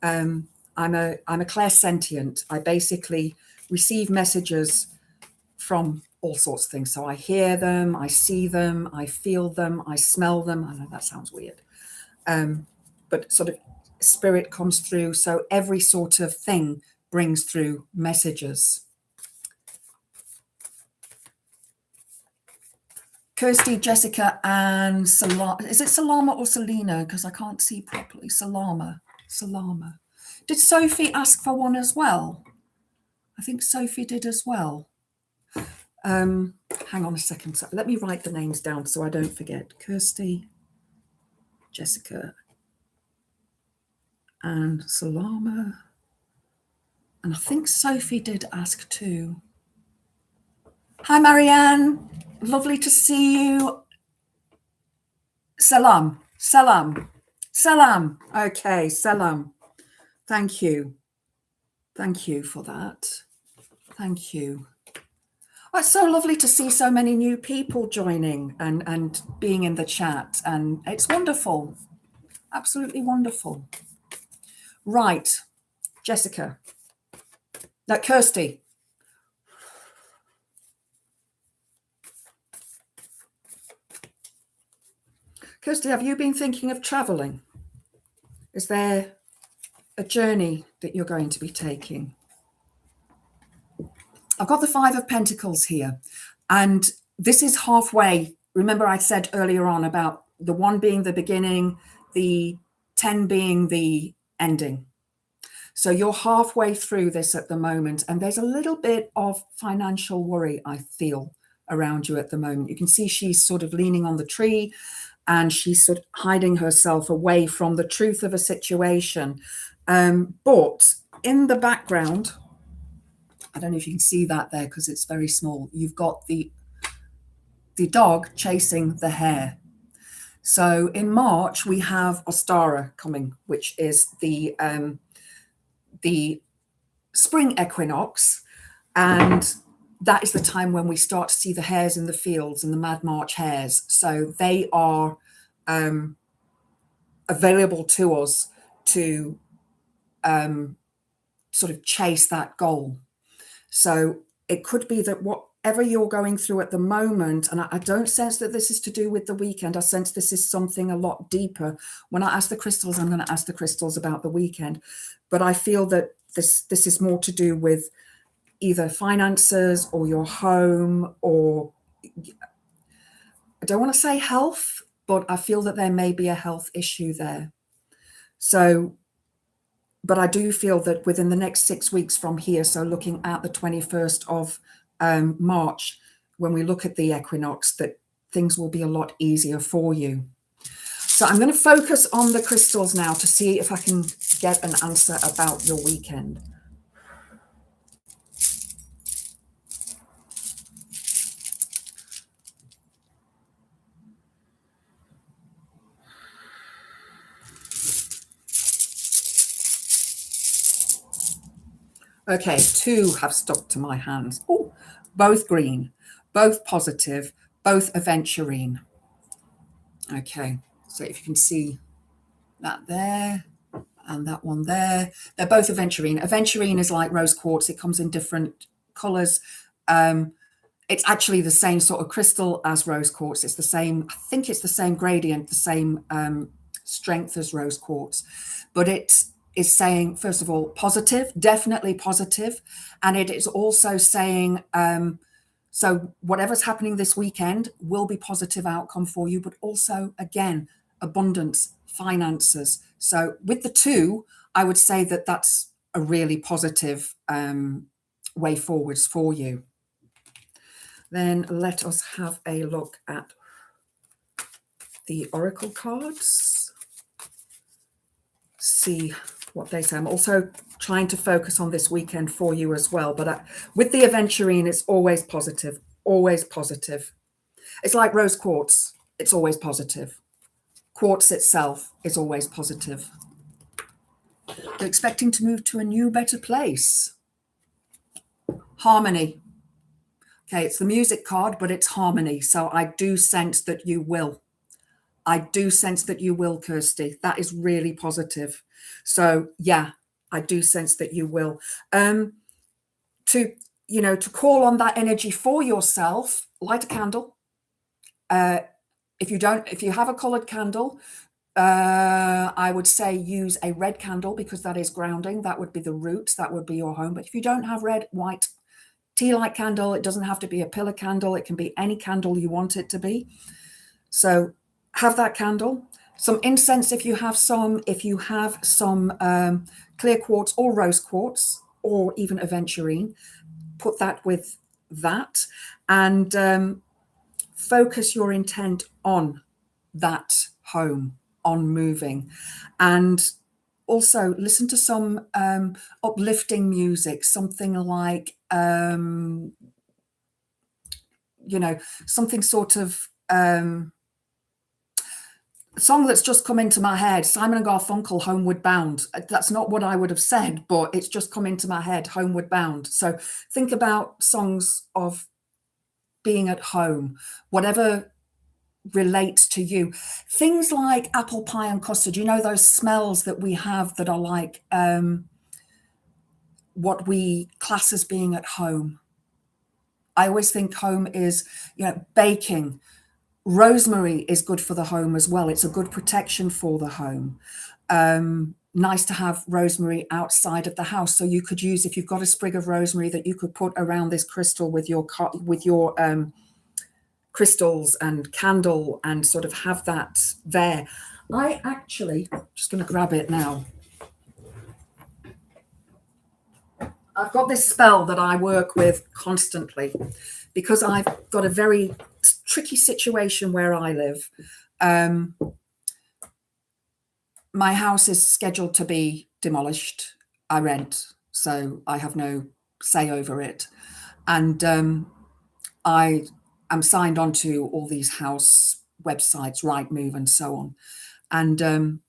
I'm a clairsentient. I basically receive messages from all sorts of things. So I hear them, I see them, I feel them, I smell them. I know that sounds weird, but sort of spirit comes through. So every sort of thing brings through messages. Kirsty, Jessica, and Salama. Is it Salama or Selena? Because I can't see properly. Salama. Did Sophie ask for one as well? I think Sophie did as well. Hang on a second. So let me write the names down so I don't forget. Kirsty, Jessica, and Salama. And I think Sophie did ask too. Hi, Marianne. Lovely to see you. Salam. Okay, salam. Thank you. Thank you for that. Thank you. Oh, it's so lovely to see so many new people joining and being in the chat. And it's wonderful. Absolutely wonderful. Right. Jessica. No, Kirsty. Kirsty, have you been thinking of traveling? Is there a journey that you're going to be taking? I've got the 5 of Pentacles here, and this is halfway. Remember I said earlier on about the 1 being the beginning, the 10 being the ending. So you're halfway through this at the moment, and there's a little bit of financial worry, I feel, around you at the moment. You can see she's sort of leaning on the tree, and she's sort of hiding herself away from the truth of a situation. But in the background, I don't know if you can see that there because it's very small, you've got the dog chasing the hare. So in March, we have Ostara coming, which is the spring equinox. And that is the time when we start to see the hares in the fields and the Mad March hares. So they are available to us to sort of chase that goal. So it could be that whatever you're going through at the moment, and I don't sense that this is to do with the weekend, I sense this is something a lot deeper. When I ask the crystals, I'm going to ask the crystals about the weekend, but I feel that this is more to do with either finances or your home, or I don't want to say health, but I feel that there may be a health issue there. So, but I do feel that within the next 6 weeks from here, so looking at the 21st of March, when we look at the equinox, that things will be a lot easier for you. So I'm going to focus on the crystals now to see if I can get an answer about your weekend. Okay, 2 have stuck to my hands. Oh, both green, both positive, both aventurine. Okay, so if you can see that there and that one there, they're both aventurine. Aventurine is like rose quartz. It comes in different colors. It's actually the same sort of crystal as rose quartz. It's the same, I think it's the same gradient, the same strength as rose quartz, but it is saying, first of all, positive, definitely positive. And it is also saying, so whatever's happening this weekend will be positive outcome for you, but also, again, abundance, finances. So with the 2, I would say that that's a really positive way forwards for you. Then let us have a look at the oracle cards. See what they say. I'm also trying to focus on this weekend for you as well. But with the aventurine, it's always positive, always positive. It's like rose quartz. It's always positive. Quartz itself is always positive. They're expecting to move to a new, better place. Harmony. Okay, it's the music card, but it's harmony. So I do sense that you will. I do sense that you will, Kirsty. That is really positive. So yeah, I do sense that you will. To call on that energy for yourself, light a candle. If you have a colored candle, I would say use a red candle, because that is grounding. That would be the root. That would be your home. But if you don't have red, white, tea light candle, it doesn't have to be a pillar candle. It can be any candle you want it to be. So have that candle. Some incense if you have some. If you have some clear quartz or rose quartz or even aventurine, put that with that, and focus your intent on that home, on moving. And also listen to some uplifting music, something like, something sort of, song that's just come into my head, Simon and Garfunkel, Homeward Bound. That's not what I would have said, but it's just come into my head, Homeward Bound. So think about songs of being at home, whatever relates to you. Things like apple pie and custard, those smells that we have that are like what we class as being at home. I always think home is, baking. Rosemary is good for the home as well. It's a good protection for the home. Nice to have rosemary outside of the house. So you could use, if you've got a sprig of rosemary that you could put around this crystal with your crystals and candle, and sort of have that there. I actually, just going to grab it now. I've got this spell that I work with constantly, because I've got a very tricky situation where I live. My house is scheduled to be demolished. I rent, so I have no say over it. And I am signed on to all these house websites, Rightmove and so on. And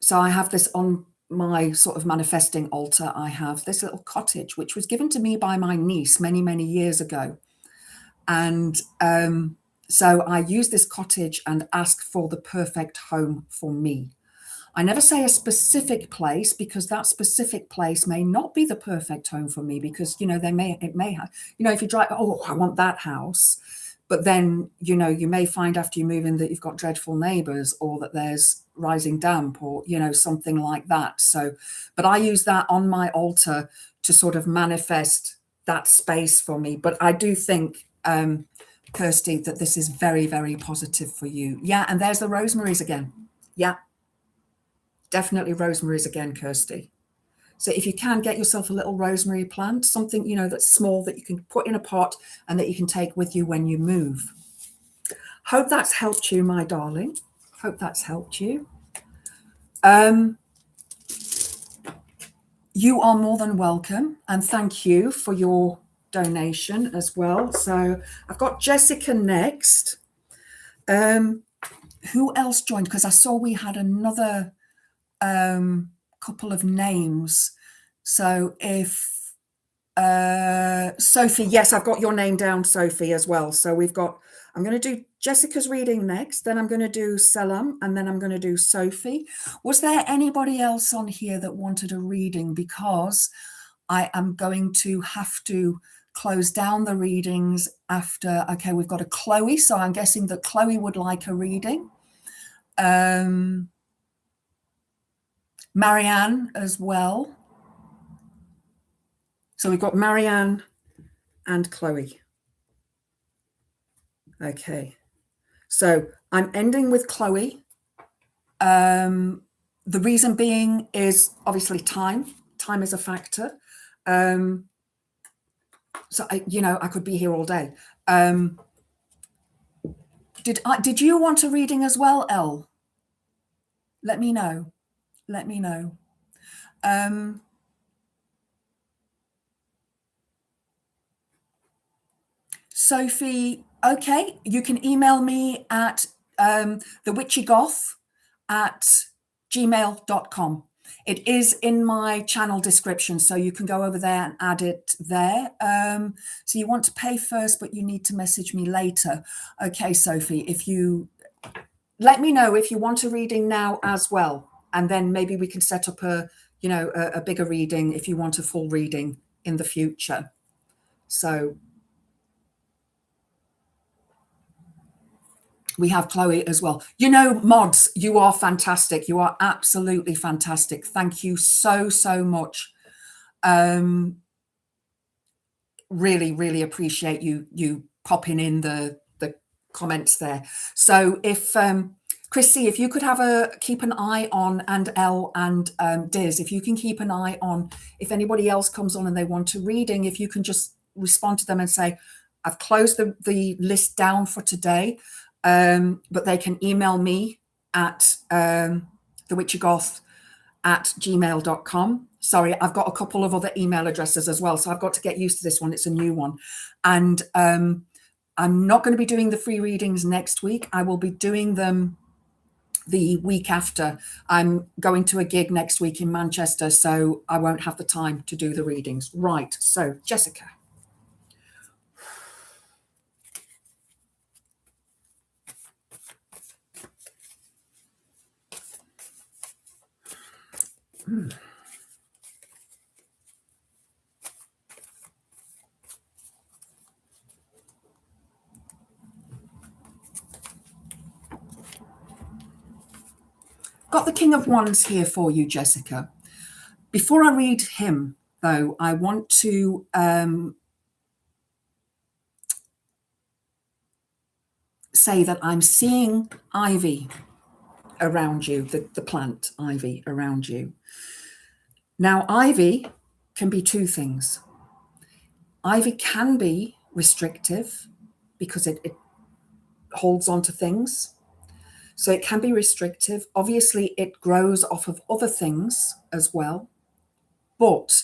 so I have this on my sort of manifesting altar. I have this little cottage, which was given to me by my niece many, many years ago. And so I use this cottage and ask for the perfect home for me. I never say a specific place, because that specific place may not be the perfect home for me, because, you know, it may have, you know, if you drive, oh, I want that house. But then, you know, you may find after you move in that you've got dreadful neighbours, or that there's rising damp, or, you know, something like that. So, but I use that on my altar to sort of manifest that space for me. But I do think, Kirsty, that this is very, very positive for you. Yeah, and there's the rosemaries again. Yeah, definitely rosemaries again, Kirsty. So if you can, get yourself a little rosemary plant, something, you know, that's small, that you can put in a pot and that you can take with you when you move. Hope that's helped you, my darling. Hope that's helped you. You are more than welcome, and thank you for your donation as well. So I've got Jessica next. Who else joined? Because I saw we had another couple of names. So if Sophie, yes, I've got your name down, Sophie, as well. So we've got, I'm going to do Jessica's reading next, then I'm going to do Selam, and then I'm going to do Sophie. Was there anybody else on here that wanted a reading? Because I am going to have to close down the readings after. Okay, we've got a Chloe, so I'm guessing that Chloe would like a reading. Marianne as well. So we've got Marianne and Chloe. Okay, so I'm ending with Chloe. The reason being is obviously time. Time is a factor. So I could be here all day. Did you want a reading as well, Elle? Let me know. Let me know. Sophie, okay, you can email me at the Witchy Goth at gmail.com. It is in my channel description, so you can go over there and add it there. So you want to pay first, but you need to message me later. Okay, Sophie, if you let me know if you want a reading now as well, and then maybe we can set up a bigger reading if you want a full reading in the future. So we have Chloe as well. You know, mods, you are fantastic. You are absolutely fantastic. Thank you so, so much. Really, really appreciate you popping in the comments there. So if Chrissy, if you could keep an eye on, and Elle and Diz, if you can keep an eye on, if anybody else comes on and they want a reading, if you can just respond to them and say, I've closed the list down for today. But they can email me at thewitchygoth@gmail.com. Sorry, I've got a couple of other email addresses as well, so I've got to get used to this one. It's a new one. And I'm not going to be doing the free readings next week. I will be doing them the week after. I'm going to a gig next week in Manchester, so I won't have the time to do the readings. Right, so Jessica. Got the King of Wands here for you, Jessica. Before I read him, though, I want to say that I'm seeing ivy around you, the plant ivy around you. Now, ivy can be two things. Ivy can be restrictive because it holds on to things. So it can be restrictive. Obviously, it grows off of other things as well. But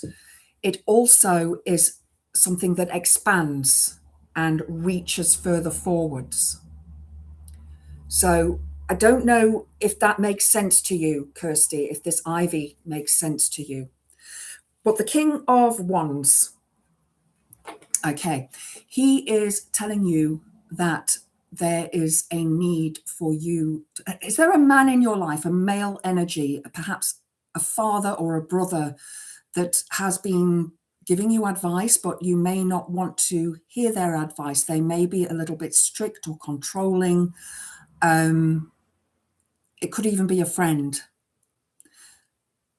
it also is something that expands and reaches further forwards. So I don't know if that makes sense to you, Kirsty, if this ivy makes sense to you. But the King of Wands, okay, he is telling you that there is a need for you. Is there a man in your life, a male energy, perhaps a father or a brother that has been giving you advice, but you may not want to hear their advice? They may be a little bit strict or controlling. It could even be a friend.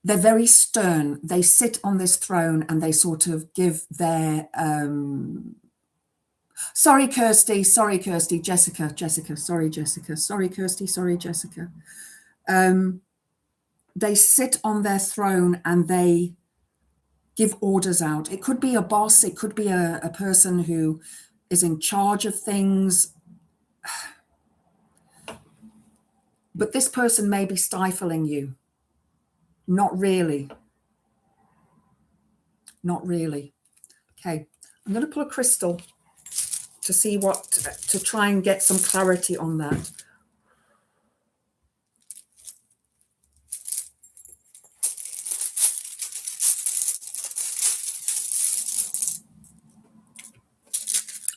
They're very stern. They sit on this throne and they sort of give their sorry, Kirsty, Jessica, sorry, Jessica, sorry, Kirsty, sorry, Jessica. They sit on their throne and they give orders out. It could be a boss, it could be a person who is in charge of things. But this person may be stifling you. Not really. Not really. Okay, I'm going to pull a crystal to see to try and get some clarity on that.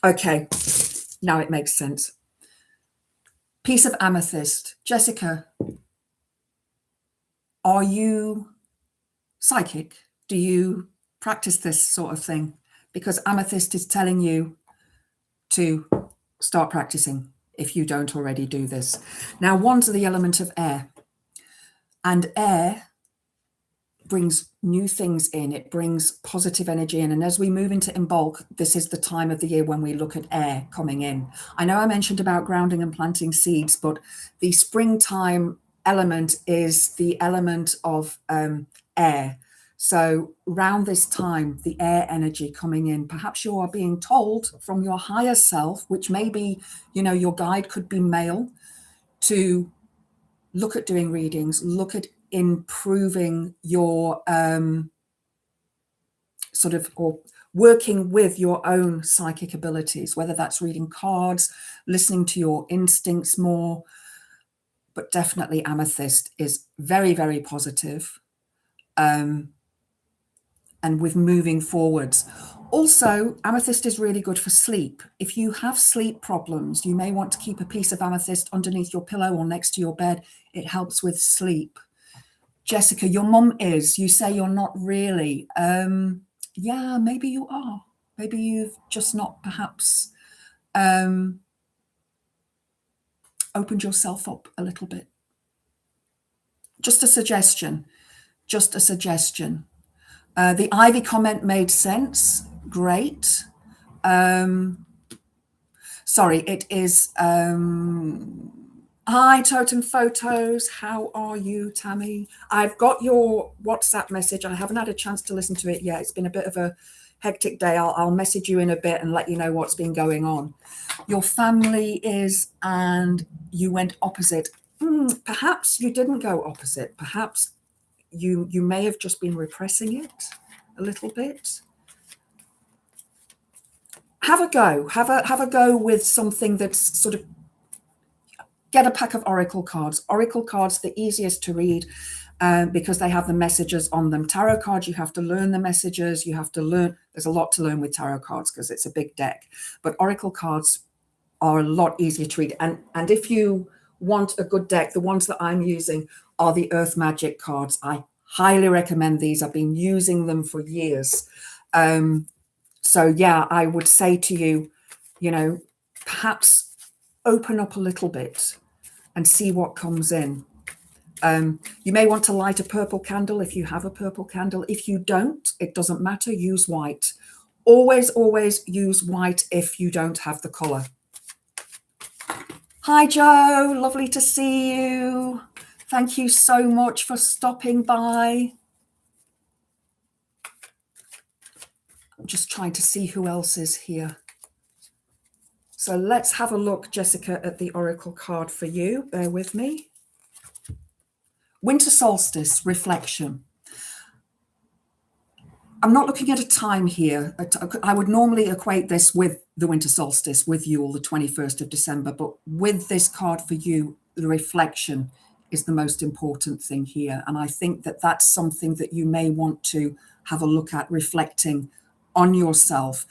Okay, now it makes sense. Piece of amethyst. Jessica, are you psychic? Do you practice this sort of thing? Because amethyst is telling you to start practicing if you don't already do this. Now, wands are the element of air, and air brings new things in. It brings positive energy in. And as we move into Imbolc, this is the time of the year when we look at air coming in. I know I mentioned about grounding and planting seeds, but the springtime element is the element of air. So around this time, the air energy coming in, perhaps you are being told from your higher self, which may be, your guide could be male, to look at doing readings, look at improving your or working with your own psychic abilities, whether that's reading cards, listening to your instincts more. But definitely amethyst is very, very positive. And with moving forwards. Also, amethyst is really good for sleep. If you have sleep problems, you may want to keep a piece of amethyst underneath your pillow or next to your bed. It helps with sleep. Jessica, your mum is. You say you're not really. Yeah, maybe you are. Maybe you've just not perhaps opened yourself up a little bit. Just a suggestion. Just a suggestion. The Ivy comment made sense. Great. Sorry, it is. Hi, Totem Photos. How are you, Tammy? I've got your WhatsApp message. I haven't had a chance to listen to it yet. It's been a bit of a hectic day. I'll message you in a bit and let you know what's been going on. Your family is, and you went opposite. Perhaps you didn't go opposite. Perhaps you may have just been repressing it a little bit. Have a go. Have a go with something that's sort of, get a pack of oracle cards. Oracle cards, the easiest to read because they have the messages on them. Tarot cards, you have to learn the messages. You have to learn. There's a lot to learn with tarot cards because it's a big deck. But oracle cards are a lot easier to read. And if you want a good deck, the ones that I'm using are the Earth Magic cards. I highly recommend these. I've been using them for years. So yeah, I would say to you, perhaps open up a little bit and see what comes in. You may want to light a purple candle if you have a purple candle. If you don't, it doesn't matter. Use white. Always, always use white if you don't have the color. Hi, Joe. Lovely to see you. Thank you so much for stopping by. I'm just trying to see who else is here. So let's have a look, Jessica, at the oracle card for you. Bear with me. Winter solstice reflection. I'm not looking at a time here. I would normally equate this with the winter solstice, with Yule, the 21st of December. But with this card for you, the reflection is the most important thing here. And I think that that's something that you may want to have a look at, reflecting on yourself.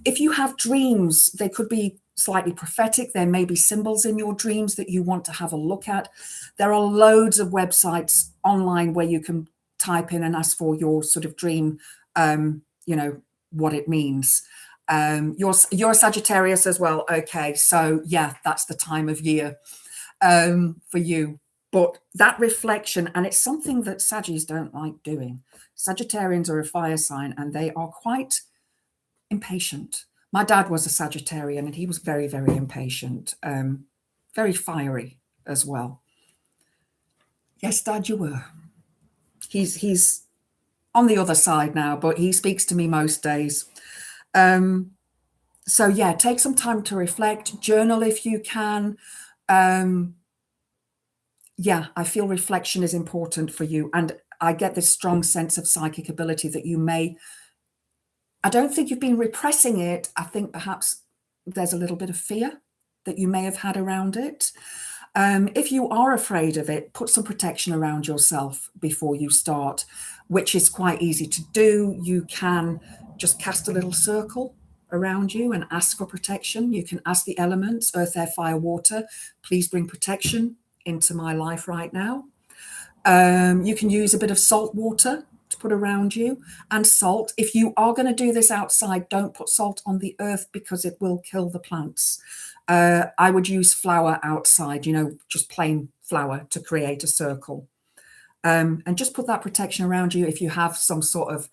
If you have dreams, they could be slightly prophetic. There may be symbols in your dreams that you want to have a look at. There are loads of websites online where you can type in and ask for your sort of dream, you know, what it means. You're a Sagittarius as well. Okay, so yeah, that's the time of year for you. But that reflection, and it's something that Saggies don't like doing. Sagittarians are a fire sign and they are quite impatient. My dad was a Sagittarian and he was very, very impatient, very fiery as well. Yes, Dad, you were. He's on the other side now, but he speaks to me most days. So yeah, take some time to reflect, journal if you can. Yeah, I feel reflection is important for you. And I get this strong sense of psychic ability that you may, I don't think you've been repressing it. I think perhaps there's a little bit of fear that you may have had around it. If you are afraid of it, put some protection around yourself before you start, which is quite easy to do. You can just cast a little circle around you and ask for protection. You can ask the elements, earth, air, fire, water, please bring protection into my life right now. You can use a bit of salt water to put around you, and salt. If you are going to do this outside, don't put salt on the earth because it will kill the plants. I would use flour outside, you know, just plain flour to create a circle. And just put that protection around you. If you have some sort of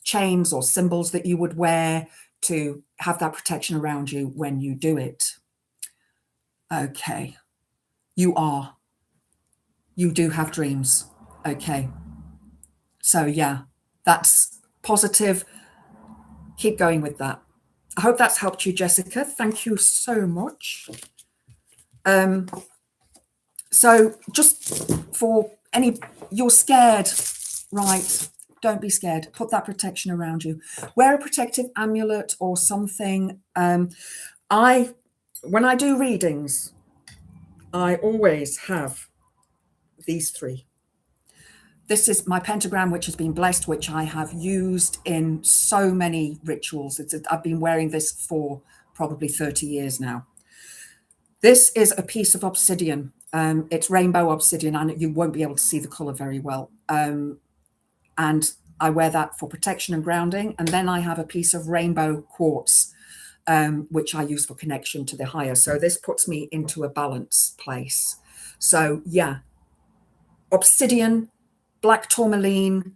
chains or symbols that you would wear, to have that protection around you when you do it. Okay. You do have dreams. Okay. So yeah, that's positive. Keep going with that. I hope that's helped you, Jessica. Thank you so much. So just for any, you're scared, right? Don't be scared. Put that protection around you. Wear a protective amulet or something. When I do readings, I always have these three. This is my pentagram, which has been blessed, which I have used in so many rituals. I've been wearing this for probably 30 years now. This is a piece of obsidian. It's rainbow obsidian, and you won't be able to see the color very well. And I wear that for protection and grounding. And then I have a piece of rainbow quartz, which I use for connection to the higher. So this puts me into a balance place. So yeah, obsidian, black tourmaline,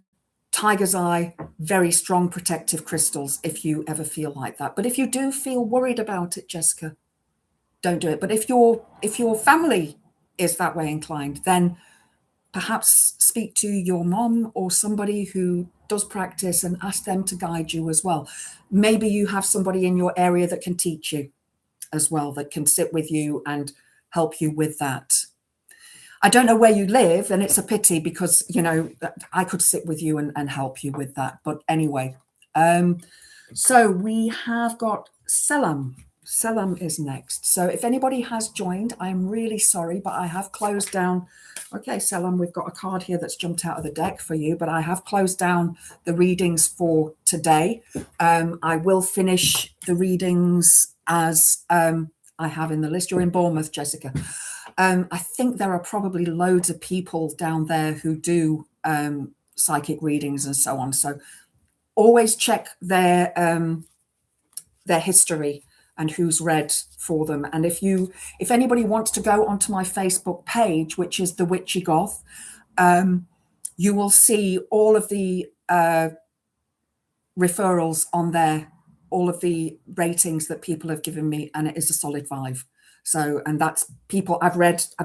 tiger's eye, very strong protective crystals if you ever feel like that. But if you do feel worried about it, Jessica, don't do it. But if your family is that way inclined, then perhaps speak to your mom or somebody who does practice and ask them to guide you as well. Maybe you have somebody in your area that can teach you as well, that can sit with you and help you with that. I don't know where you live, and it's a pity because, you know, I could sit with you and help you with that. But anyway, so we have got Selam. Selam is next. So if anybody has joined, I'm really sorry, but I have closed down. Okay, Selam, we've got a card here that's jumped out of the deck for you, but I have closed down the readings for today. I will finish the readings as I have in the list. You're in Bournemouth, Jessica. I think there are probably loads of people down there who do psychic readings and so on. So always check their history and who's read for them. And if anybody wants to go onto my Facebook page, which is the Witchy Goth, you will see all of the referrals on there, all of the ratings that people have given me, and it is a solid 5. So, and that's people I've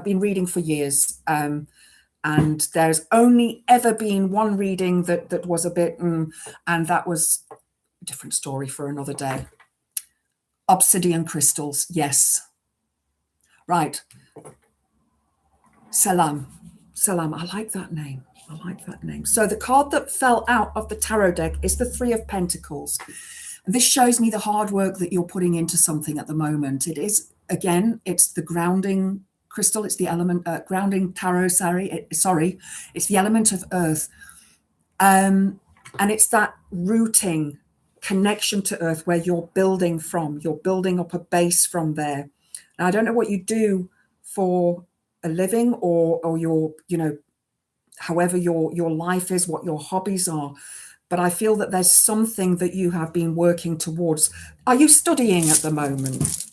been reading for years. And there's only ever been one reading that was a bit, and that was a different story for another day. Obsidian crystals, yes. Right. Selam. Selam. I like that name. I like that name. So the card that fell out of the tarot deck is the 3 of Pentacles. And this shows me the hard work that you're putting into something at the moment. It is, again, it's the grounding crystal. It's the element, grounding tarot, it's the element of earth. And it's that rooting connection to earth where you're building from. You're building up a base from there. And I don't know what you do for a living or your, you know, however your life is, what your hobbies are. But I feel that there's something that you have been working towards. Are you studying at the moment?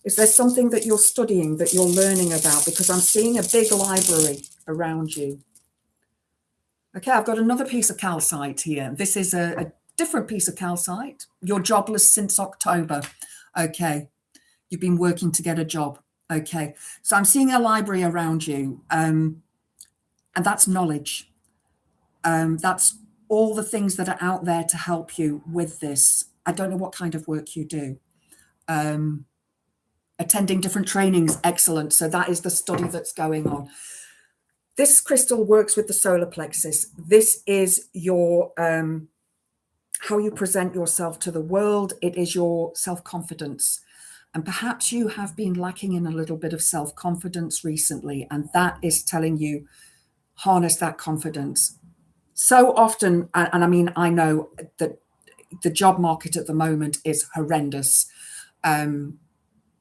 Is there something that you're studying, that you're learning about? Because I'm seeing a big library around you. Okay, I've got another piece of calcite here. This is a different piece of calcite. You're jobless since October. Okay, you've been working to get a job. Okay, so I'm seeing a library around you, and that's knowledge. That's all the things that are out there to help you with this. I don't know what kind of work you do. Attending different trainings, excellent. So that is the study that's going on. This crystal works with the solar plexus. This is your how you present yourself to the world. It is your self-confidence. And perhaps you have been lacking in a little bit of self-confidence recently, and that is telling you, harness that confidence. So often, and I mean, I know that the job market at the moment is horrendous.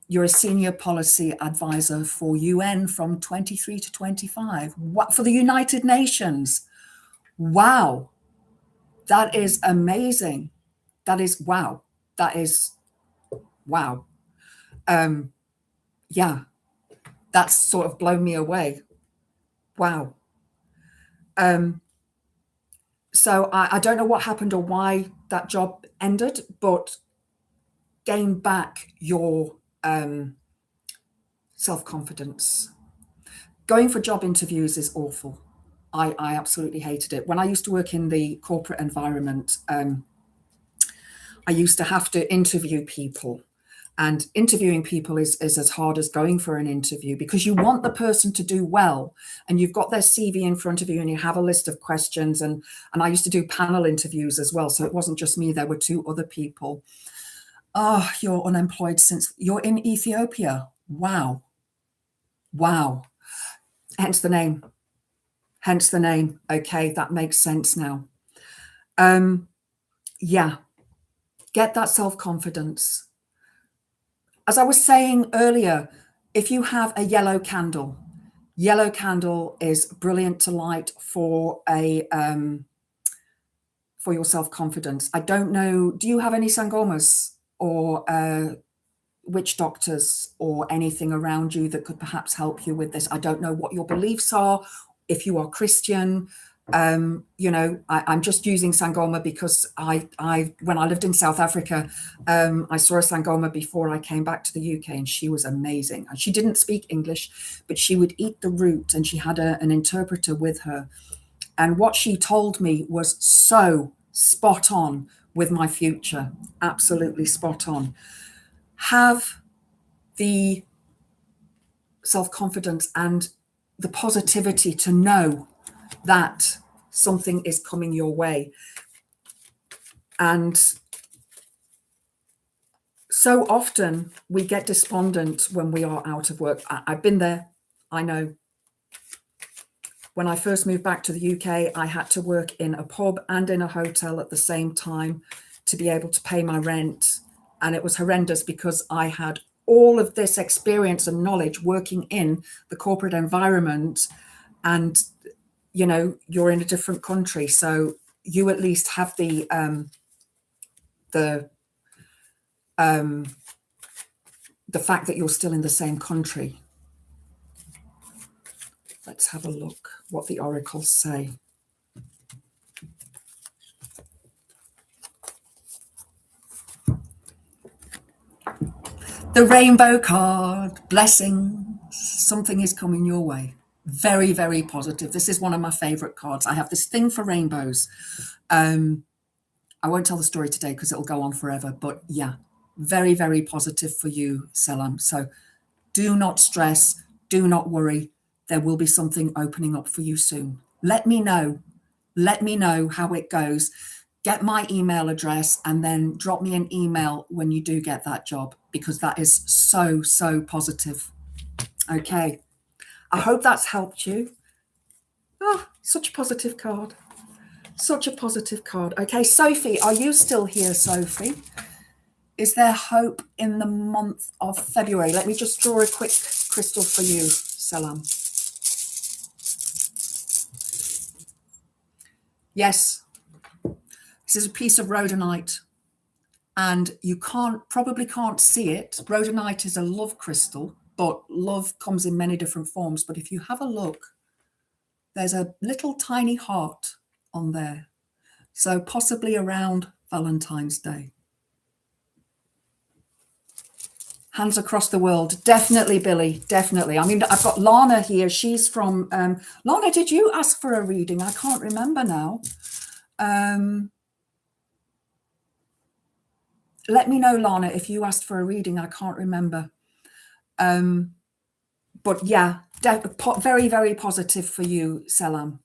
You're a senior policy advisor for UN from 23 to 25. What, for the United Nations? Wow. That is amazing. That is wow. That is wow. Yeah, that's sort of blown me away. Wow. So I don't know what happened or why that job ended, but gain back your self-confidence. Going for job interviews is awful. I absolutely hated it. When I used to work in the corporate environment, I used to have to interview people. And interviewing people is as hard as going for an interview, because you want the person to do well, and you've got their CV in front of you and you have a list of questions. And I used to do panel interviews as well. So it wasn't just me, there were two other people. Oh, you're unemployed since you're in Ethiopia. Wow. Wow. Hence the name. Hence the name. Okay, that makes sense now. Yeah, get that self-confidence. As I was saying earlier, if you have a yellow candle is brilliant to light for a for your self-confidence. I don't know, do you have any sangomas or witch doctors or anything around you that could perhaps help you with this? I don't know what your beliefs are. If you are Christian, you know, I'm just using sangoma because I when I lived in South Africa, I saw a sangoma before I came back to the UK, and she was amazing. And she didn't speak English, but she would eat the root, and she had an interpreter with her. And what she told me was so spot on with my future, absolutely spot on. Have the self-confidence and the positivity to know that something is coming your way. And so often we get despondent when we are out of work. I've been there, I know. When I first moved back to the UK, I had to work in a pub and in a hotel at the same time to be able to pay my rent. And it was horrendous because I had all of this experience and knowledge working in the corporate environment, and you know, you're in a different country, so you at least have the fact that you're still in the same country. Let's have a look what the oracles say. The rainbow card, blessings, something is coming your way. Very, very positive. This is one of my favorite cards. I have this thing for rainbows. I won't tell the story today because it'll go on forever, but yeah, very, very positive for you, Selam. So do not stress, do not worry. There will be something opening up for you soon. Let me know how it goes. Get my email address and then drop me an email when you do get that job, because that is so, so positive. Okay. I hope that's helped you. Oh, such a positive card. Such a positive card. Okay, Sophie, are you still here, Sophie? Is there hope in the month of February? Let me just draw a quick crystal for you, Salam. Yes, this is a piece of rhodonite, and you probably can't see it. Rhodonite is a love crystal, but love comes in many different forms. But if you have a look, there's a little tiny heart on there. So possibly around Valentine's Day. Hands across the world. Definitely, Billy. Definitely. I mean, I've got Lana here. She's from... Lana, did you ask for a reading? I can't remember now. Let me know, Lana, if you asked for a reading. I can't remember. But yeah, very, very positive for you, Selam.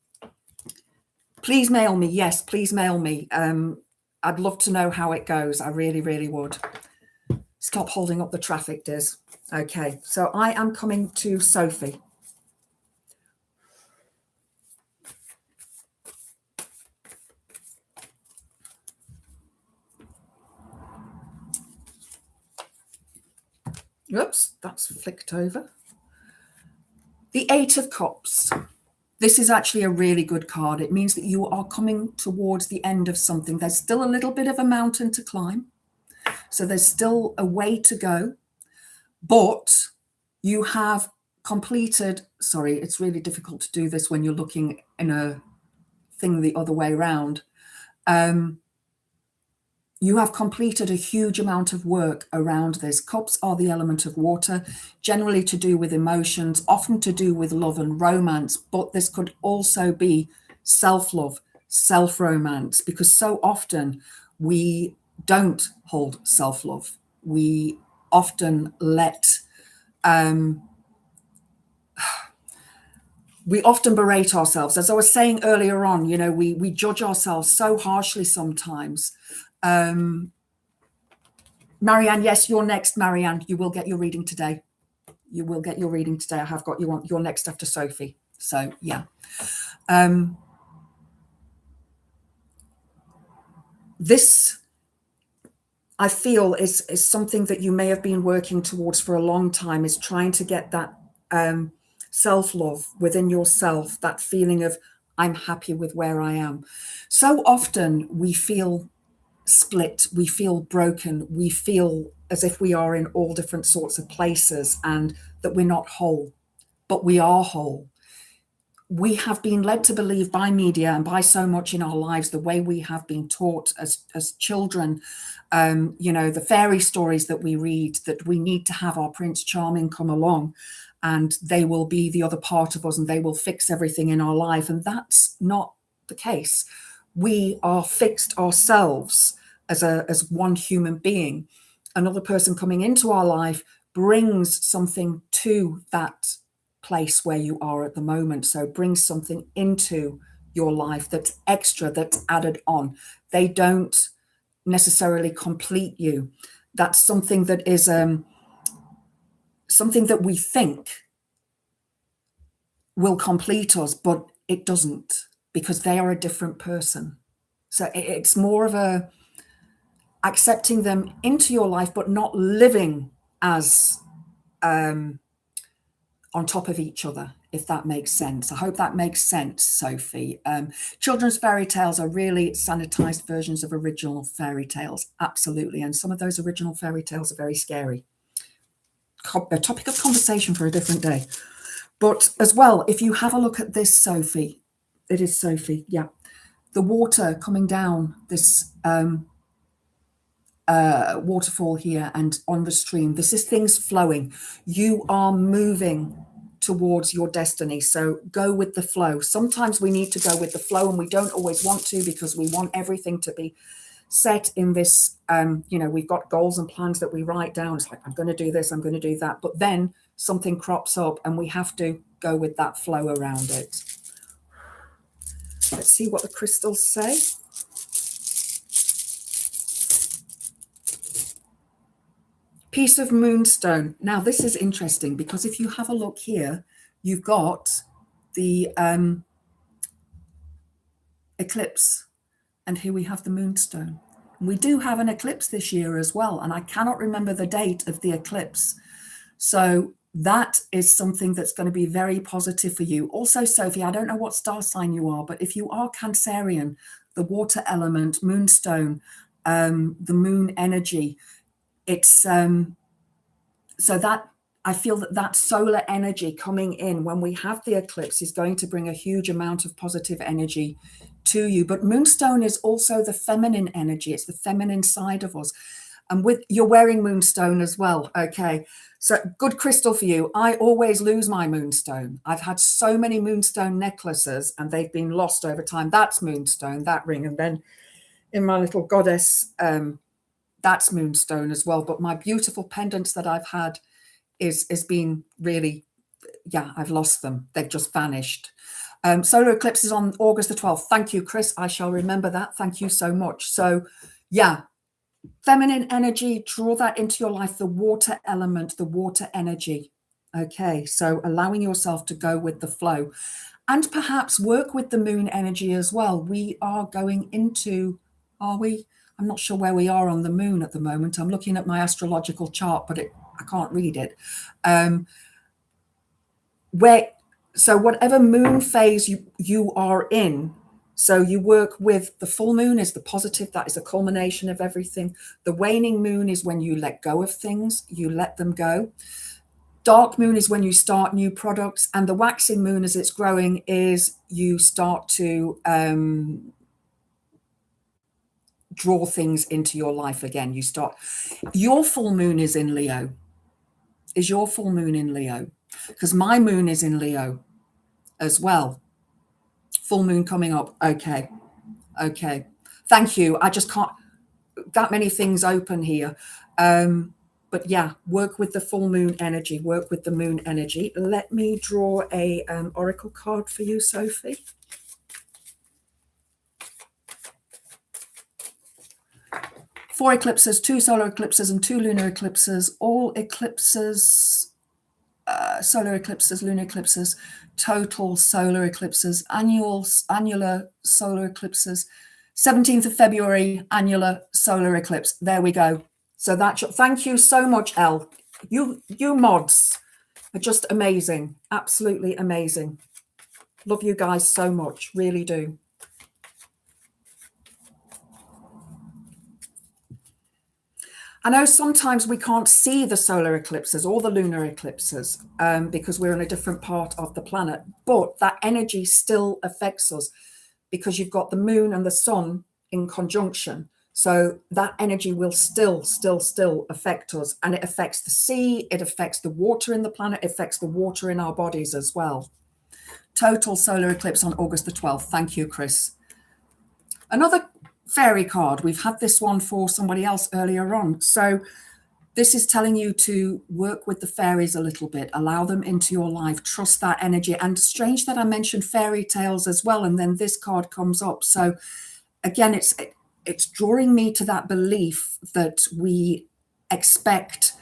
Please mail me. Yes, please mail me. I'd love to know how it goes. I really, really would. Stop holding up the traffic, Diz. Okay, so I am coming to Sophie. Oops, that's flicked over. The Eight of Cups. This is actually a really good card. It means that you are coming towards the end of something. There's still a little bit of a mountain to climb. So there's still a way to go. But you have completed, sorry, it's really difficult to do this when you're looking in a thing the other way around. You have completed a huge amount of work around this. Cups are the element of water, generally to do with emotions, often to do with love and romance, but this could also be self-love, self-romance, because so often we don't hold self-love. We often we often berate ourselves. As I was saying earlier on, you know, we judge ourselves so harshly sometimes. Marianne, yes, you're next, Marianne. You will get your reading today. You will get your reading today. I have got you on. You're next after Sophie. So, yeah. This, I feel, is something that you may have been working towards for a long time, is trying to get that self-love within yourself, that feeling of, I'm happy with where I am. So often we feel split, we feel broken, we feel as if we are in all different sorts of places and that we're not whole, but we are whole. We have been led to believe by media and by so much in our lives, the way we have been taught as children, you know, the fairy stories that we read, that we need to have our Prince Charming come along and they will be the other part of us and they will fix everything in our life. And that's not the case. We are fixed ourselves as one human being. Another person coming into our life brings something to that place where you are at the moment. So brings something into your life that's extra, that's added on. They don't necessarily complete you. That's something that is something that we think will complete us, but it doesn't, because they are a different person. So it's more of a accepting them into your life, but not living as on top of each other, if that makes sense. I hope that makes sense, Sophie. Children's fairy tales are really sanitized versions of original fairy tales, absolutely. And some of those original fairy tales are very scary. A topic of conversation for a different day. But as well, if you have a look at this, Sophie, it is Sophie, yeah. The water coming down this waterfall here and on the stream. This is things flowing. You are moving towards your destiny. So go with the flow. Sometimes we need to go with the flow and we don't always want to, because we want everything to be set in this, you know, we've got goals and plans that we write down. It's like, I'm going to do this, I'm going to do that. But then something crops up and we have to go with that flow around it. Let's see what the crystals say. Piece of moonstone. Now, this is interesting because if you have a look here, you've got the eclipse. And here we have the moonstone. We do have an eclipse this year as well, and I cannot remember the date of the eclipse. So that is something that's going to be very positive for you. Also, Sophie, I don't know what star sign you are, but if you are Cancerian, the water element, moonstone, the moon energy, it's so that I feel that solar energy coming in when we have the eclipse is going to bring a huge amount of positive energy to you. But moonstone is also the feminine energy. It's the feminine side of us. And with you're wearing moonstone as well. Okay. So good crystal for you. I always lose my moonstone. I've had so many moonstone necklaces and they've been lost over time. That's moonstone, that ring. And then in my little goddess, that's moonstone as well. But my beautiful pendants that I've had is been really, yeah, I've lost them. They've just vanished. Solar eclipse is on August the 12th. Thank you, Chris. I shall remember that. Thank you so much. So yeah, feminine energy, draw that into your life, the water element, the water energy. Okay, so allowing yourself to go with the flow and perhaps work with the moon energy as well. We are going into, are we? I'm not sure where we are on the moon at the moment. I'm looking at my astrological chart, but I can't read it. So whatever moon phase you are in, so you work with the full moon is the positive, that is a culmination of everything. The waning moon is when you let go of things, you let them go. Dark moon is when you start new products, and the waxing moon as it's growing is you start to draw things into your life again. You start, your full moon is in Leo. Is your full moon in Leo? Because my moon is in Leo as well. Full moon coming up. Okay. Thank you. I just can't, that many things open here. But yeah, work with the full moon energy, work with the moon energy. Let me draw a oracle card for you, Sophie. Four eclipses, 2 solar eclipses and 2 lunar eclipses, all eclipses, solar eclipses, lunar eclipses, total solar eclipses, annular solar eclipses, 17th of February, annular solar eclipse. There we go. So that's, thank you so much, Elle. You mods are just amazing. Absolutely amazing. Love you guys so much. Really do. I know sometimes we can't see the solar eclipses or the lunar eclipses because we're in a different part of the planet, but that energy still affects us because you've got the moon and the sun in conjunction. So that energy will still affect us, and it affects the sea, it affects the water in the planet, it affects the water in our bodies as well. Total solar eclipse on August the 12th. Thank you, Chris. Another fairy card. We've had this one for somebody else earlier on. So this is telling you to work with the fairies a little bit, allow them into your life, trust that energy. And strange that I mentioned fairy tales as well, and then this card comes up. So again, it's drawing me to that belief that we expect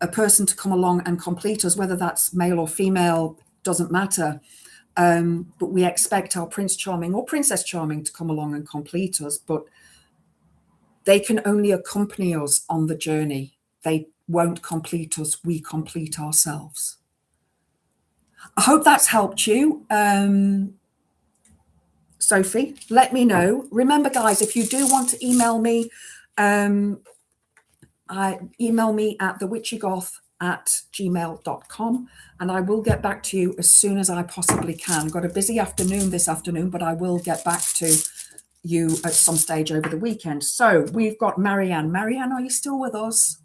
a person to come along and complete us, whether that's male or female, doesn't matter. But we expect our Prince Charming or Princess Charming to come along and complete us, but they can only accompany us on the journey. They won't complete us. We complete ourselves. I hope that's helped you. Sophie, let me know. Remember, guys, if you do want to email me, email me at thewitchygoth@gmail.com, and I will get back to you as soon as I possibly can. Got a busy afternoon this afternoon, but I will get back to you at some stage over the weekend. So we've got Marianne. Marianne, are you still with us?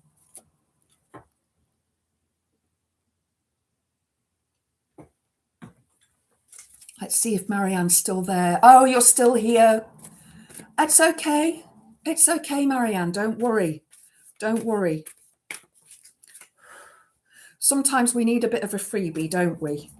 Let's see if Marianne's still there. Oh, you're still here. It's okay. It's okay, Marianne. Don't worry. Don't worry. Sometimes we need a bit of a freebie, don't we?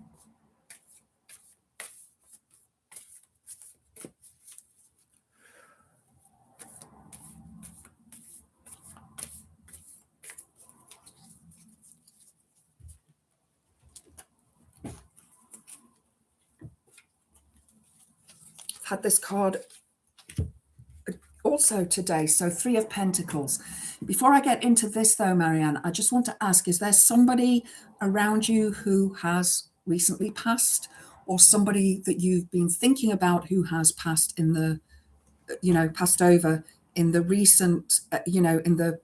had this card also today. So 3 of Pentacles. Before I get into this though, Marianne, I just want to ask, is there somebody around you who has recently passed, or somebody that you've been thinking about who has passed in the, passed over in the recent, in the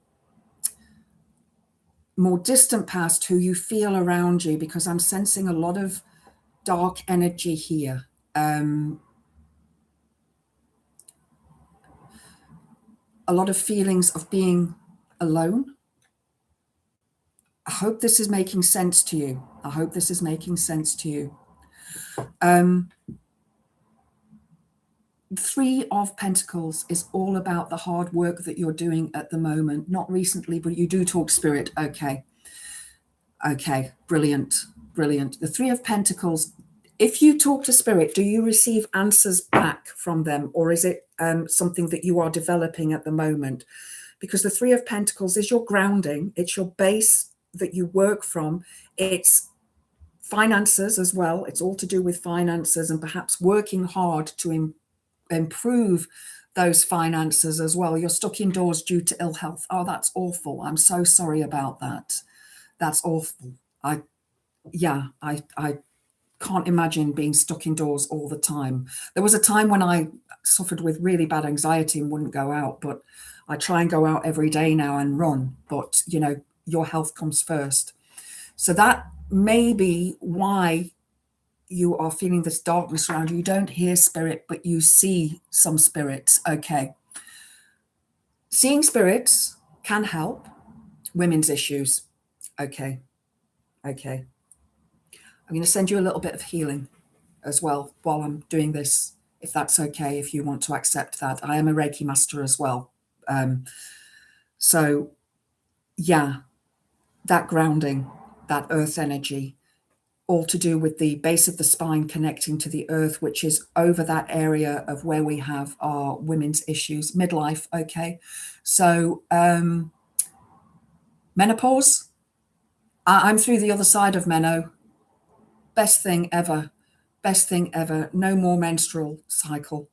more distant past, who you feel around you? Because I'm sensing a lot of dark energy here. A lot of feelings of being alone. I hope this is making sense to you. I hope this is making sense to you. 3 of Pentacles is all about the hard work that you're doing at the moment. Not recently, but you do talk spirit. Okay. Okay, brilliant, brilliant. The 3 of Pentacles, if you talk to spirit, do you receive answers back from them, or is it something that you are developing at the moment? Because the 3 of Pentacles is your grounding. It's your base that you work from. It's finances as well. It's all to do with finances and perhaps working hard to improve those finances as well. You're stuck indoors due to ill health. Oh, that's awful. I'm so sorry about that. That's awful. I can't imagine being stuck indoors all the time. There was a time when I suffered with really bad anxiety and wouldn't go out, but I try and go out every day now and run. But, your health comes first. So that may be why you are feeling this darkness around you. You don't hear spirit, but you see some spirits. Okay. Seeing spirits can help women's issues. Okay. Okay. I'm going to send you a little bit of healing as well while I'm doing this, if that's okay, if you want to accept that. I am a Reiki master as well. So, yeah, that grounding, that earth energy, all to do with the base of the spine connecting to the earth, which is over that area of where we have our women's issues, midlife. Okay. So, menopause, I'm through the other side of Menno. Best thing ever. Best thing ever. No more menstrual cycle.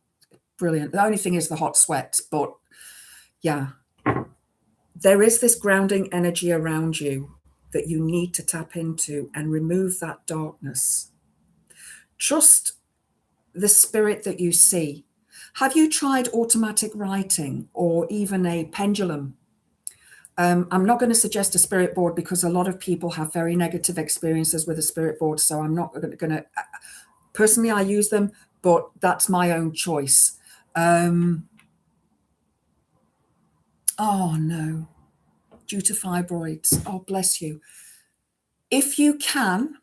Brilliant. The only thing is the hot sweat, but yeah, there is this grounding energy around you that you need to tap into and remove that darkness. Trust the spirit that you see. Have you tried automatic writing or even a pendulum? I'm not going to suggest a spirit board because a lot of people have very negative experiences with a spirit board. So I'm not going to, personally, I use them, but that's my own choice. Oh no, due to fibroids. Oh, bless you. If you can,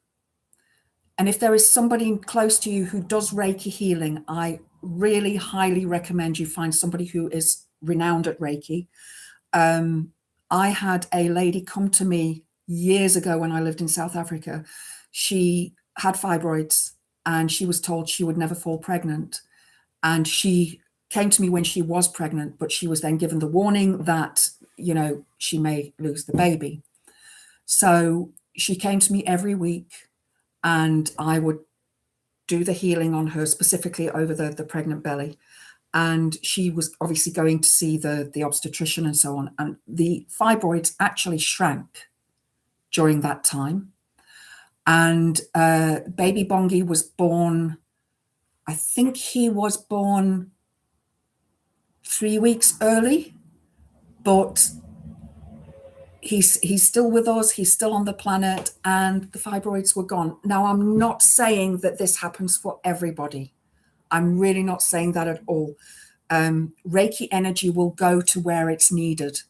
and if there is somebody close to you who does Reiki healing, I really highly recommend you find somebody who is renowned at Reiki. I had a lady come to me years ago when I lived in South Africa. She had fibroids and she was told she would never fall pregnant. And she came to me when she was pregnant, but she was then given the warning that, she may lose the baby. So she came to me every week and I would do the healing on her, specifically over the pregnant belly. And she was obviously going to see the obstetrician and so on. And the fibroids actually shrank during that time. And baby Bongi was born, I think he was born 3 weeks early, but he's still with us. He's still on the planet, and the fibroids were gone. Now, I'm not saying that this happens for everybody. I'm really not saying that at all. Reiki energy will go to where it's needed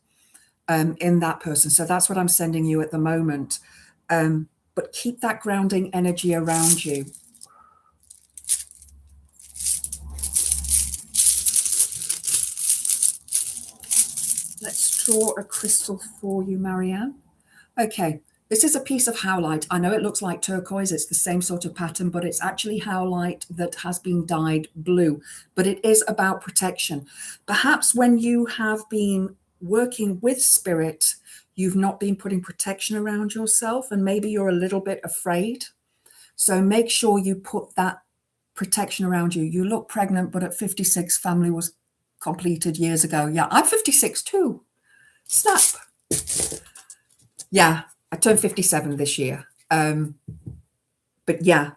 in that person. So that's what I'm sending you at the moment. But keep that grounding energy around you. Let's draw a crystal for you, Marianne. Okay, this is a piece of howlite. I know it looks like turquoise. It's the same sort of pattern, but it's actually howlite that has been dyed blue. But it is about protection. Perhaps when you have been working with spirit, you've not been putting protection around yourself, and maybe you're a little bit afraid. So make sure you put that protection around you. You look pregnant, but at 56, family was completed years ago. Yeah, I'm 56 too. Snap. Yeah, I turned 57 this year. But yeah,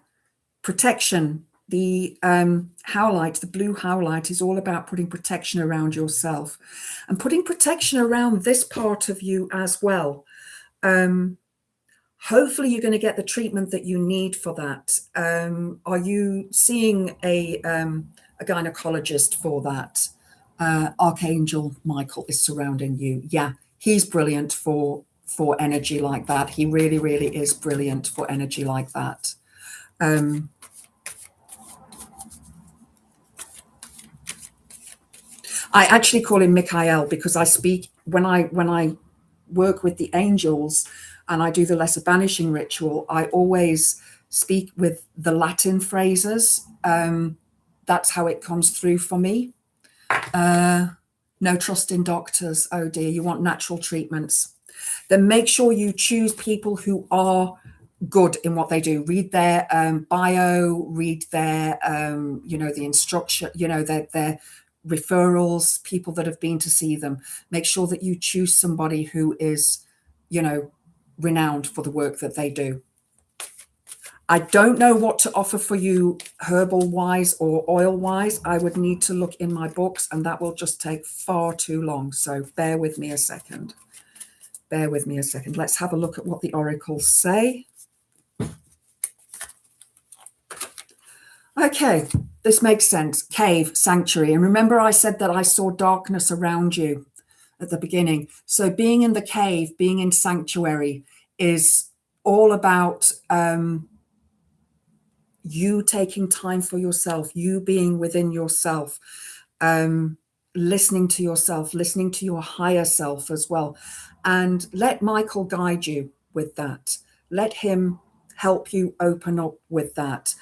protection. The howlite, the blue howlite, is all about putting protection around yourself and putting protection around this part of you as well. Hopefully you're going to get the treatment that you need for that. Are you seeing a gynecologist for that? Archangel Michael is surrounding you. Yeah, he's brilliant for energy like that. He really, really is brilliant for energy like that. I actually call him Michael because I speak when I work with the angels and I do the lesser banishing ritual. I always speak with the Latin phrases. That's how it comes through for me. No trust in doctors. Oh dear, you want natural treatments. Then make sure you choose people who are good in what they do. Read their bio, read their, the instruction, their referrals, people that have been to see them. Make sure that you choose somebody who is, renowned for the work that they do. I don't know what to offer for you herbal wise or oil wise. I would need to look in my books and that will just take far too long. So bear with me a second. Bear with me a second. Let's have a look at what the oracles say. Okay, this makes sense. Cave, sanctuary. And remember I said that I saw darkness around you at the beginning. So being in the cave, being in sanctuary is all about you taking time for yourself, you being within yourself, listening to yourself, listening to your higher self as well. And let Michael guide you with that. Let him help you open up with that.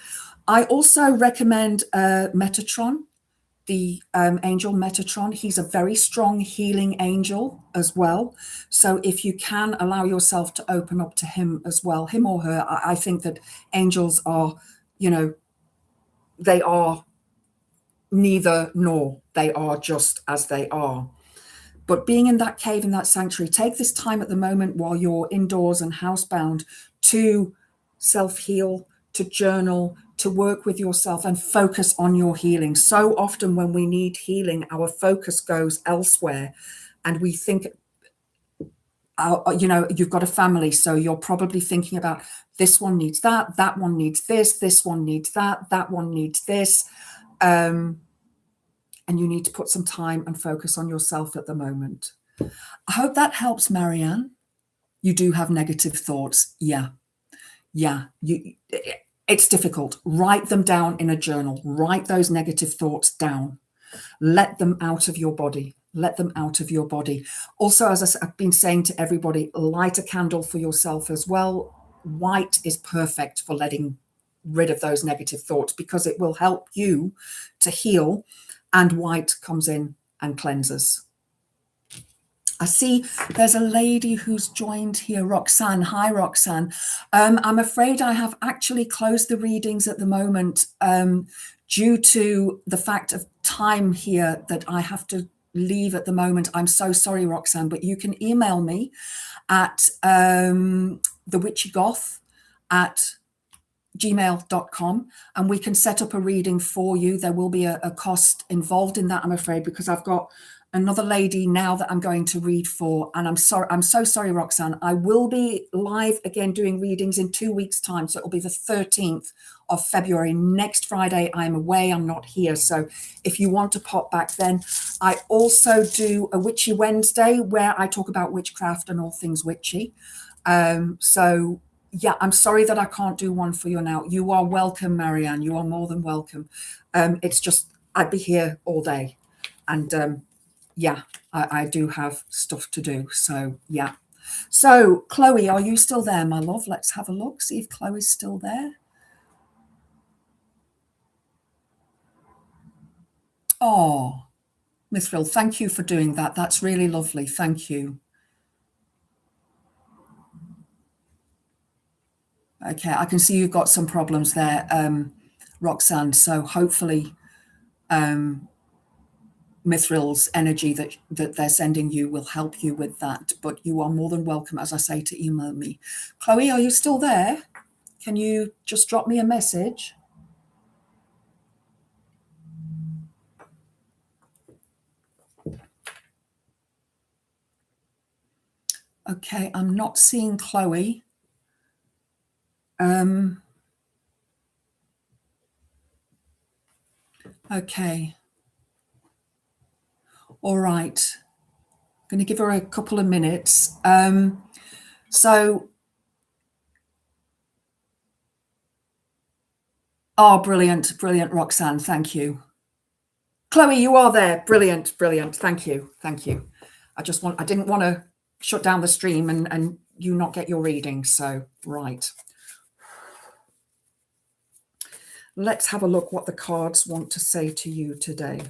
I also recommend Metatron, the angel Metatron. He's a very strong healing angel as well. So if you can allow yourself to open up to him as well, him or her, I think that angels are, they are neither nor. They are just as they are. But being in that cave, in that sanctuary, take this time at the moment while you're indoors and housebound to self-heal, to journal, to work with yourself and focus on your healing. So often when we need healing, our focus goes elsewhere and we think, you've got a family, so you're probably thinking about this one needs that, that one needs this one needs that one needs this. And you need to put some time and focus on yourself at the moment. I hope that helps, Marianne. You do have negative thoughts. Yeah. It's difficult. Write them down in a journal. Write those negative thoughts down. Let them out of your body. Let them out of your body. Also, as I've been saying to everybody, light a candle for yourself as well. White is perfect for letting rid of those negative thoughts because it will help you to heal, and white comes in and cleanses. I see there's a lady who's joined here, Roxanne. Hi, Roxanne. I'm afraid I have actually closed the readings at the moment due to the fact of time here that I have to leave at the moment. I'm so sorry, Roxanne, but you can email me at thewitchygoth@gmail.com and we can set up a reading for you. There will be a cost involved in that, I'm afraid, because I've got another lady now that I'm going to read for. And I'm so sorry, Roxanne. I will be live again doing readings in 2 weeks' time. So it'll be the 13th of February. Next Friday, I'm away. I'm not here. So if you want to pop back then. I also do a Witchy Wednesday where I talk about witchcraft and all things witchy. So yeah, I'm sorry that I can't do one for you now. You are welcome, Marianne. You are more than welcome. It's just, I'd be here all day. And yeah, I do have stuff to do. So yeah. So Chloe, are you still there, my love? Let's have a look, see if Chloe's still there. Oh, Miss Phil, thank you for doing that. That's really lovely. Thank you. Okay, I can see you've got some problems there. Roxanne. So hopefully Mithril's energy that they're sending you will help you with that. But you are more than welcome, as I say, to email me. Chloe, are you still there? Can you just drop me a message? Okay, I'm not seeing Chloe. Okay. All right. I'm going to give her a couple of minutes. Brilliant, brilliant, Roxanne. Thank you. Chloe, you are there. Brilliant, brilliant. Thank you. Thank you. I didn't want to shut down the stream and you not get your reading. So, right. Let's have a look what the cards want to say to you today.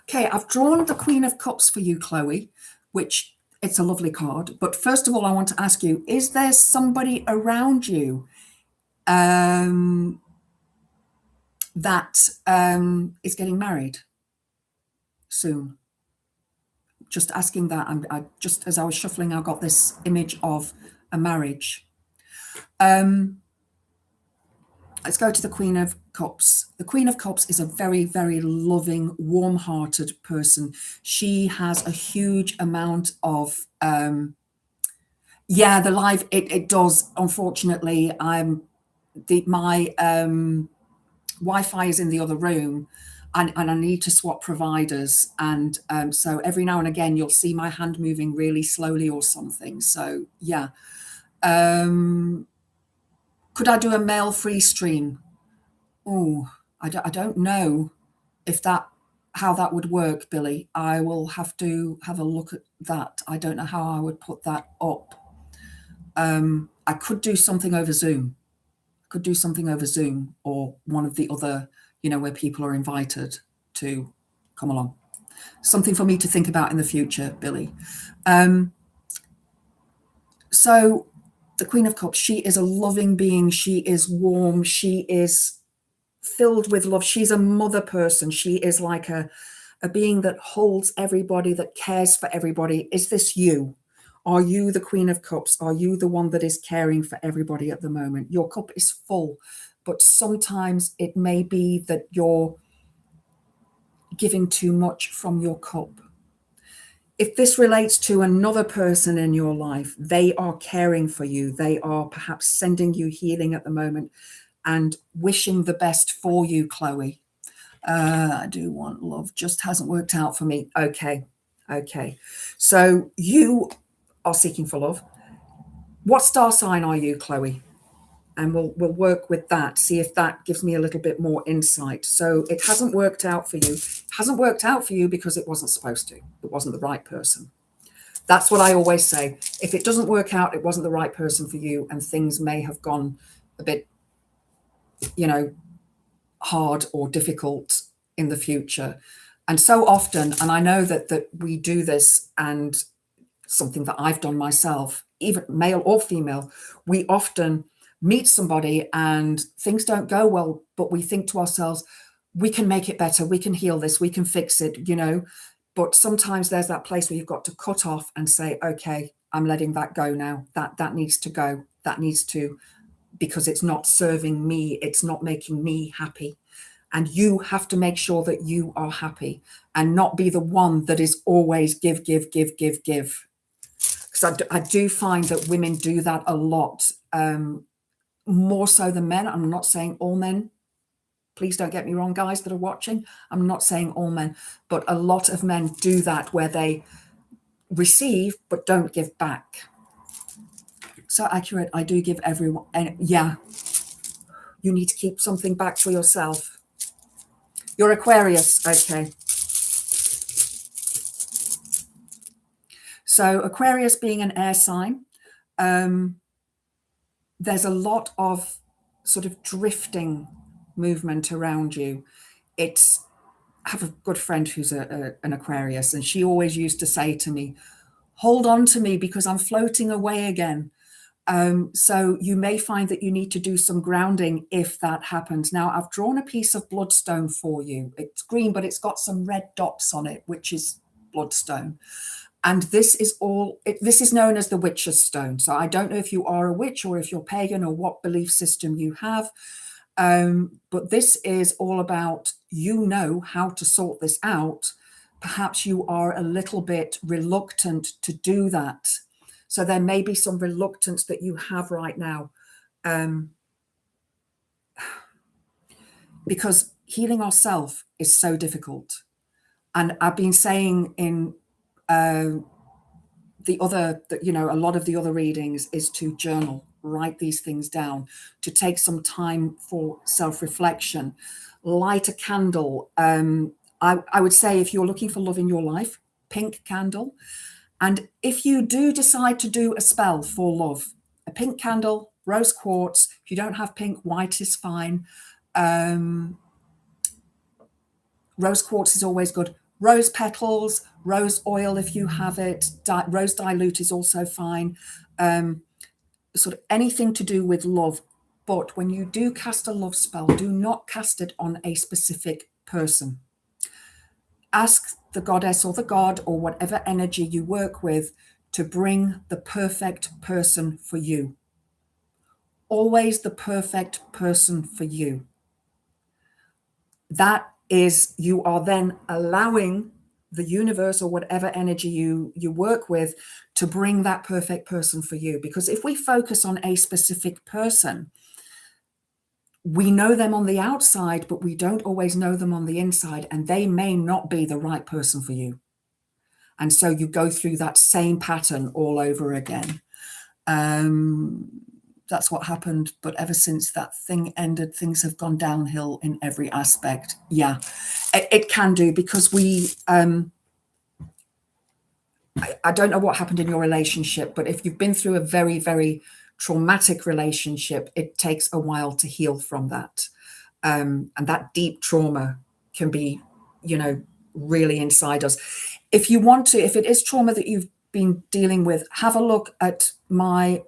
Okay, I've drawn the Queen of Cups for you, Chloe, which it's a lovely card. But first of all, I want to ask you, is there somebody around you that is getting married soon? Just asking that. I just, as I was shuffling, I got this image of a marriage. Let's go to the Queen of Cups. The Queen of Cups is a very, very loving, warm-hearted person. She has a huge amount of, the live, it does. Unfortunately, my Wi-Fi is in the other room, and I need to swap providers. And so every now and again, you'll see my hand moving really slowly or something. So yeah. Could I do a mail-free stream? Oh, I don't know if how that would work, Billy. I will have to have a look at that. I don't know how I would put that up. I could do something over Zoom. Or one of the other, where people are invited to come along. Something for me to think about in the future, Billy. So the Queen of Cups, she is a loving being. She is warm. She is filled with love. She's a mother person. She is like a being that holds everybody, that cares for everybody. Is this you? Are you the Queen of Cups? Are you the one that is caring for everybody at the moment? Your cup is full, but sometimes it may be that you're giving too much from your cup. If this relates to another person in your life, they are caring for you. They are perhaps sending you healing at the moment and wishing the best for you, Chloe. I do want love, just hasn't worked out for me. Okay. So you are seeking for love. What star sign are you, Chloe? And we'll work with that, see if that gives me a little bit more insight. So it hasn't worked out for you. It hasn't worked out for you because it wasn't supposed to. It wasn't the right person. That's what I always say. If it doesn't work out, it wasn't the right person for you, and things may have gone a bit, hard or difficult in the future. And so often, and I know that we do this, and something that I've done myself, even male or female, we often meet somebody and things don't go well, but we think to ourselves, we can make it better, we can heal this, we can fix it, But sometimes there's that place where you've got to cut off and say, okay, I'm letting that go now. That needs to go. That needs to, because it's not serving me, it's not making me happy. And you have to make sure that you are happy and not be the one that is always give. Because I do find that women do that a lot, more so than men. I'm not saying all men. Please don't get me wrong, guys that are watching. I'm not saying all men, but a lot of men do that where they receive but don't give back. So accurate. I do give everyone. And yeah, you need to keep something back for yourself. You're Aquarius. Okay. So Aquarius being an air sign, there's a lot of sort of drifting movement around you. It's have a good friend who's an Aquarius, and she always used to say to me, hold on to me because I'm floating away again. So you may find that you need to do some grounding if that happens. Now, I've drawn a piece of bloodstone for you. It's green, but it's got some red dots on it, which is bloodstone. And this is this is known as the witch's stone. So I don't know if you are a witch or if you're pagan or what belief system you have. But this is all about, you know how to sort this out. Perhaps you are a little bit reluctant to do that. So there may be some reluctance that you have right now, because healing ourselves is so difficult. And I've been saying in a lot of the other readings is to journal, write these things down, to take some time for self-reflection, light a candle. I would say if you're looking for love in your life, pink candle. And if you do decide to do a spell for love, a pink candle, rose quartz. If you don't have pink, white is fine. Rose quartz is always good. Rose petals, rose oil if you have it. Rose dilute is also fine. Sort of anything to do with love. But when you do cast a love spell, do not cast it on a specific person. Ask the goddess or the god or whatever energy you work with to bring the perfect person for you. Always the perfect person for you. That is, you are then allowing the universe or whatever energy you work with to bring that perfect person for you. Because if we focus on a specific person, we know them on the outside, but we don't always know them on the inside, and they may not be the right person for you. And so you go through that same pattern all over again. That's what happened. But ever since that thing ended, things have gone downhill in every aspect. Yeah, it can do, because we, I don't know what happened in your relationship, but if you've been through a very, very traumatic relationship, it takes a while to heal from that. And that deep trauma can be, really inside us. If you want to, if it is trauma that you've been dealing with, have a look at my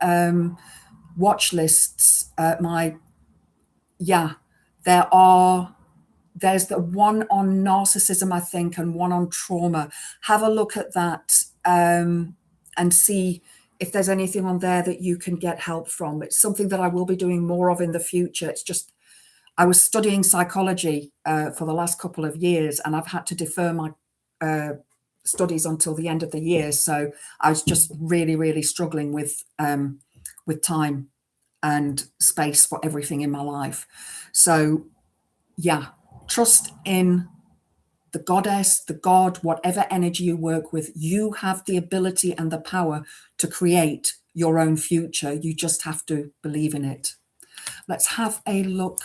watch lists. There's the one on narcissism, I think, and one on trauma. Have a look at that and see if there's anything on there that you can get help from. It's something that I will be doing more of in the future. It's just, I was studying psychology for the last couple of years, and I've had to defer my studies until the end of the year. So I was just really, really struggling with time and space for everything in my life. So yeah, trust in the goddess, the god, whatever energy you work with. You have the ability and the power to create your own future. You just have to believe in it. Let's have a look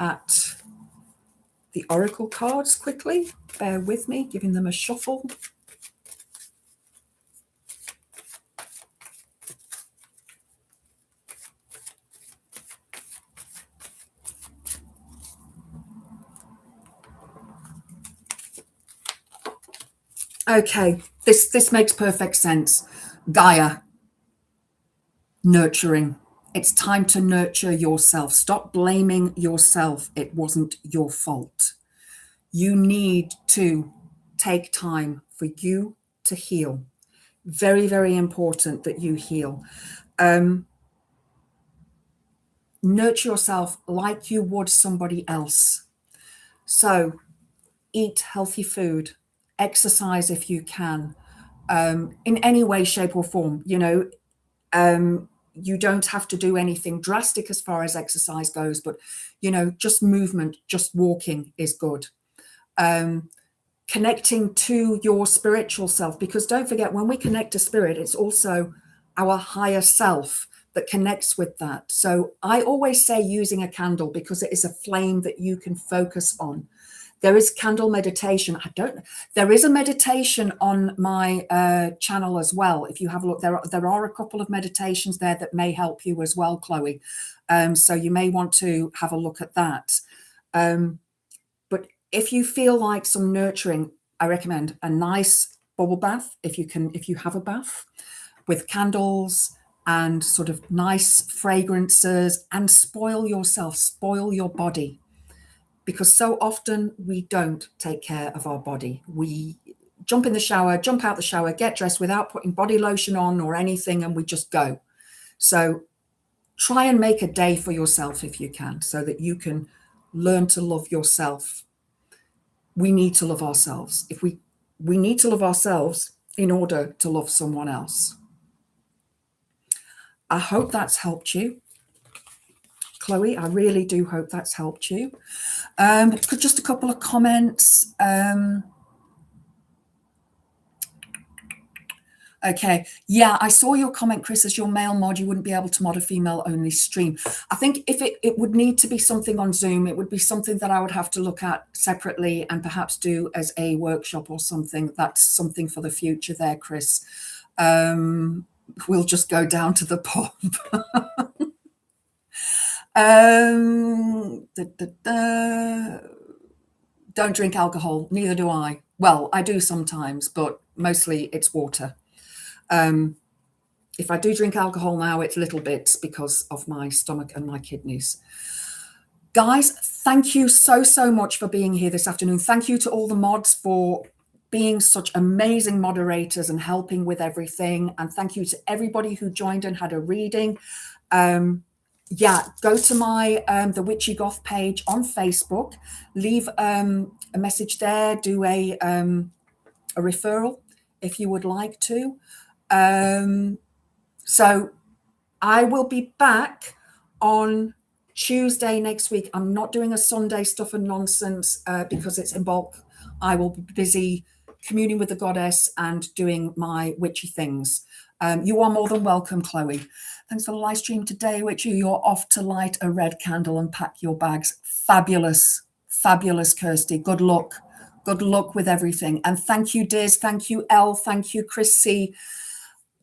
at the oracle cards quickly. Bear with me, giving them a shuffle. Okay, this makes perfect sense. Gaia, nurturing. It's time to nurture yourself. Stop blaming yourself. It wasn't your fault. You need to take time for you to heal. Very, very important that you heal. Nurture yourself like you would somebody else. So eat healthy food, exercise if you can, in any way, shape or form. You don't have to do anything drastic as far as exercise goes, but, just movement, just walking is good. Connecting to your spiritual self, because don't forget, when we connect to spirit, it's also our higher self that connects with that. So I always say using a candle, because it is a flame that you can focus on. There is candle meditation. There is a meditation on my channel as well. If you have a look, there are a couple of meditations there that may help you as well, Chloe. So you may want to have a look at that. But If you feel like some nurturing, I recommend a nice bubble bath, if you have a bath, with candles and sort of nice fragrances, and spoil yourself, spoil your body. Because so often we don't take care of our body. We jump in the shower, jump out the shower, get dressed without putting body lotion on or anything, and we just go. So try and make a day for yourself if you can, so that you can learn to love yourself. We need to love ourselves. If we need to love ourselves in order to love someone else. I hope that's helped you, Chloe. I really do hope that's helped you. Just a couple of comments. Okay. Yeah, I saw your comment, Chris. As your male mod, you wouldn't be able to mod a female only stream. I think if it would need to be something on Zoom, it would be something that I would have to look at separately and perhaps do as a workshop or something. That's something for the future there, Chris. We'll just go down to the pub. Don't drink alcohol. Neither do I. Well, I do sometimes, but mostly it's water. If I do drink alcohol now, it's little bits because of my stomach and my kidneys. Guys, thank you so much for being here this afternoon. Thank you to all the mods for being such amazing moderators and helping with everything. And thank you to everybody who joined and had a reading. Yeah, go to my the Witchy Goth page on Facebook, leave a message there, do a referral if you would like to. So I will be back on Tuesday next week. I'm not doing a Sunday stuff and nonsense because it's in bulk. I will be busy communing with the goddess and doing my witchy things. You are more than welcome, Chloe. Thanks for the live stream today, Witchy. You're off to light a red candle and pack your bags. Fabulous, fabulous, Kirsty. Good luck. Good luck with everything. And thank you, Diz. Thank you, Elle. Thank you, Chris C.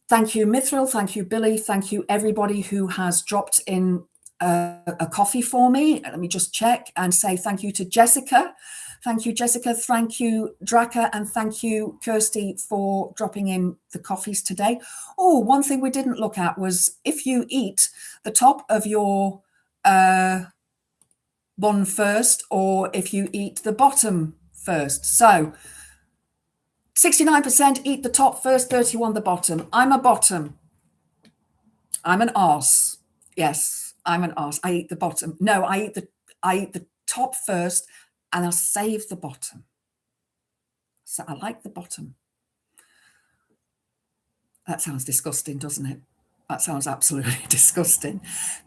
Thank you, Mithril. Thank you, Billy. Thank you, everybody who has dropped in a coffee for me. Let me just check and say thank you to Jessica. Thank you, Jessica. Thank you, Draka. And thank you, Kirsty, for dropping in the coffees today. Oh, one thing we didn't look at was if you eat the top of your bun first or if you eat the bottom first. So 69% eat the top first, 31% the bottom. I'm a bottom. I'm an arse. Yes, I'm an arse. I eat the bottom. No, I eat the top first and I'll save the bottom. So I like the bottom. That sounds disgusting, doesn't it? That sounds absolutely disgusting.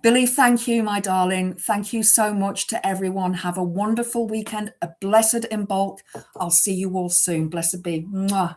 Billy, thank you, my darling. Thank you so much to everyone. Have a wonderful weekend, a blessed in bulk. I'll see you all soon. Blessed be. Mwah.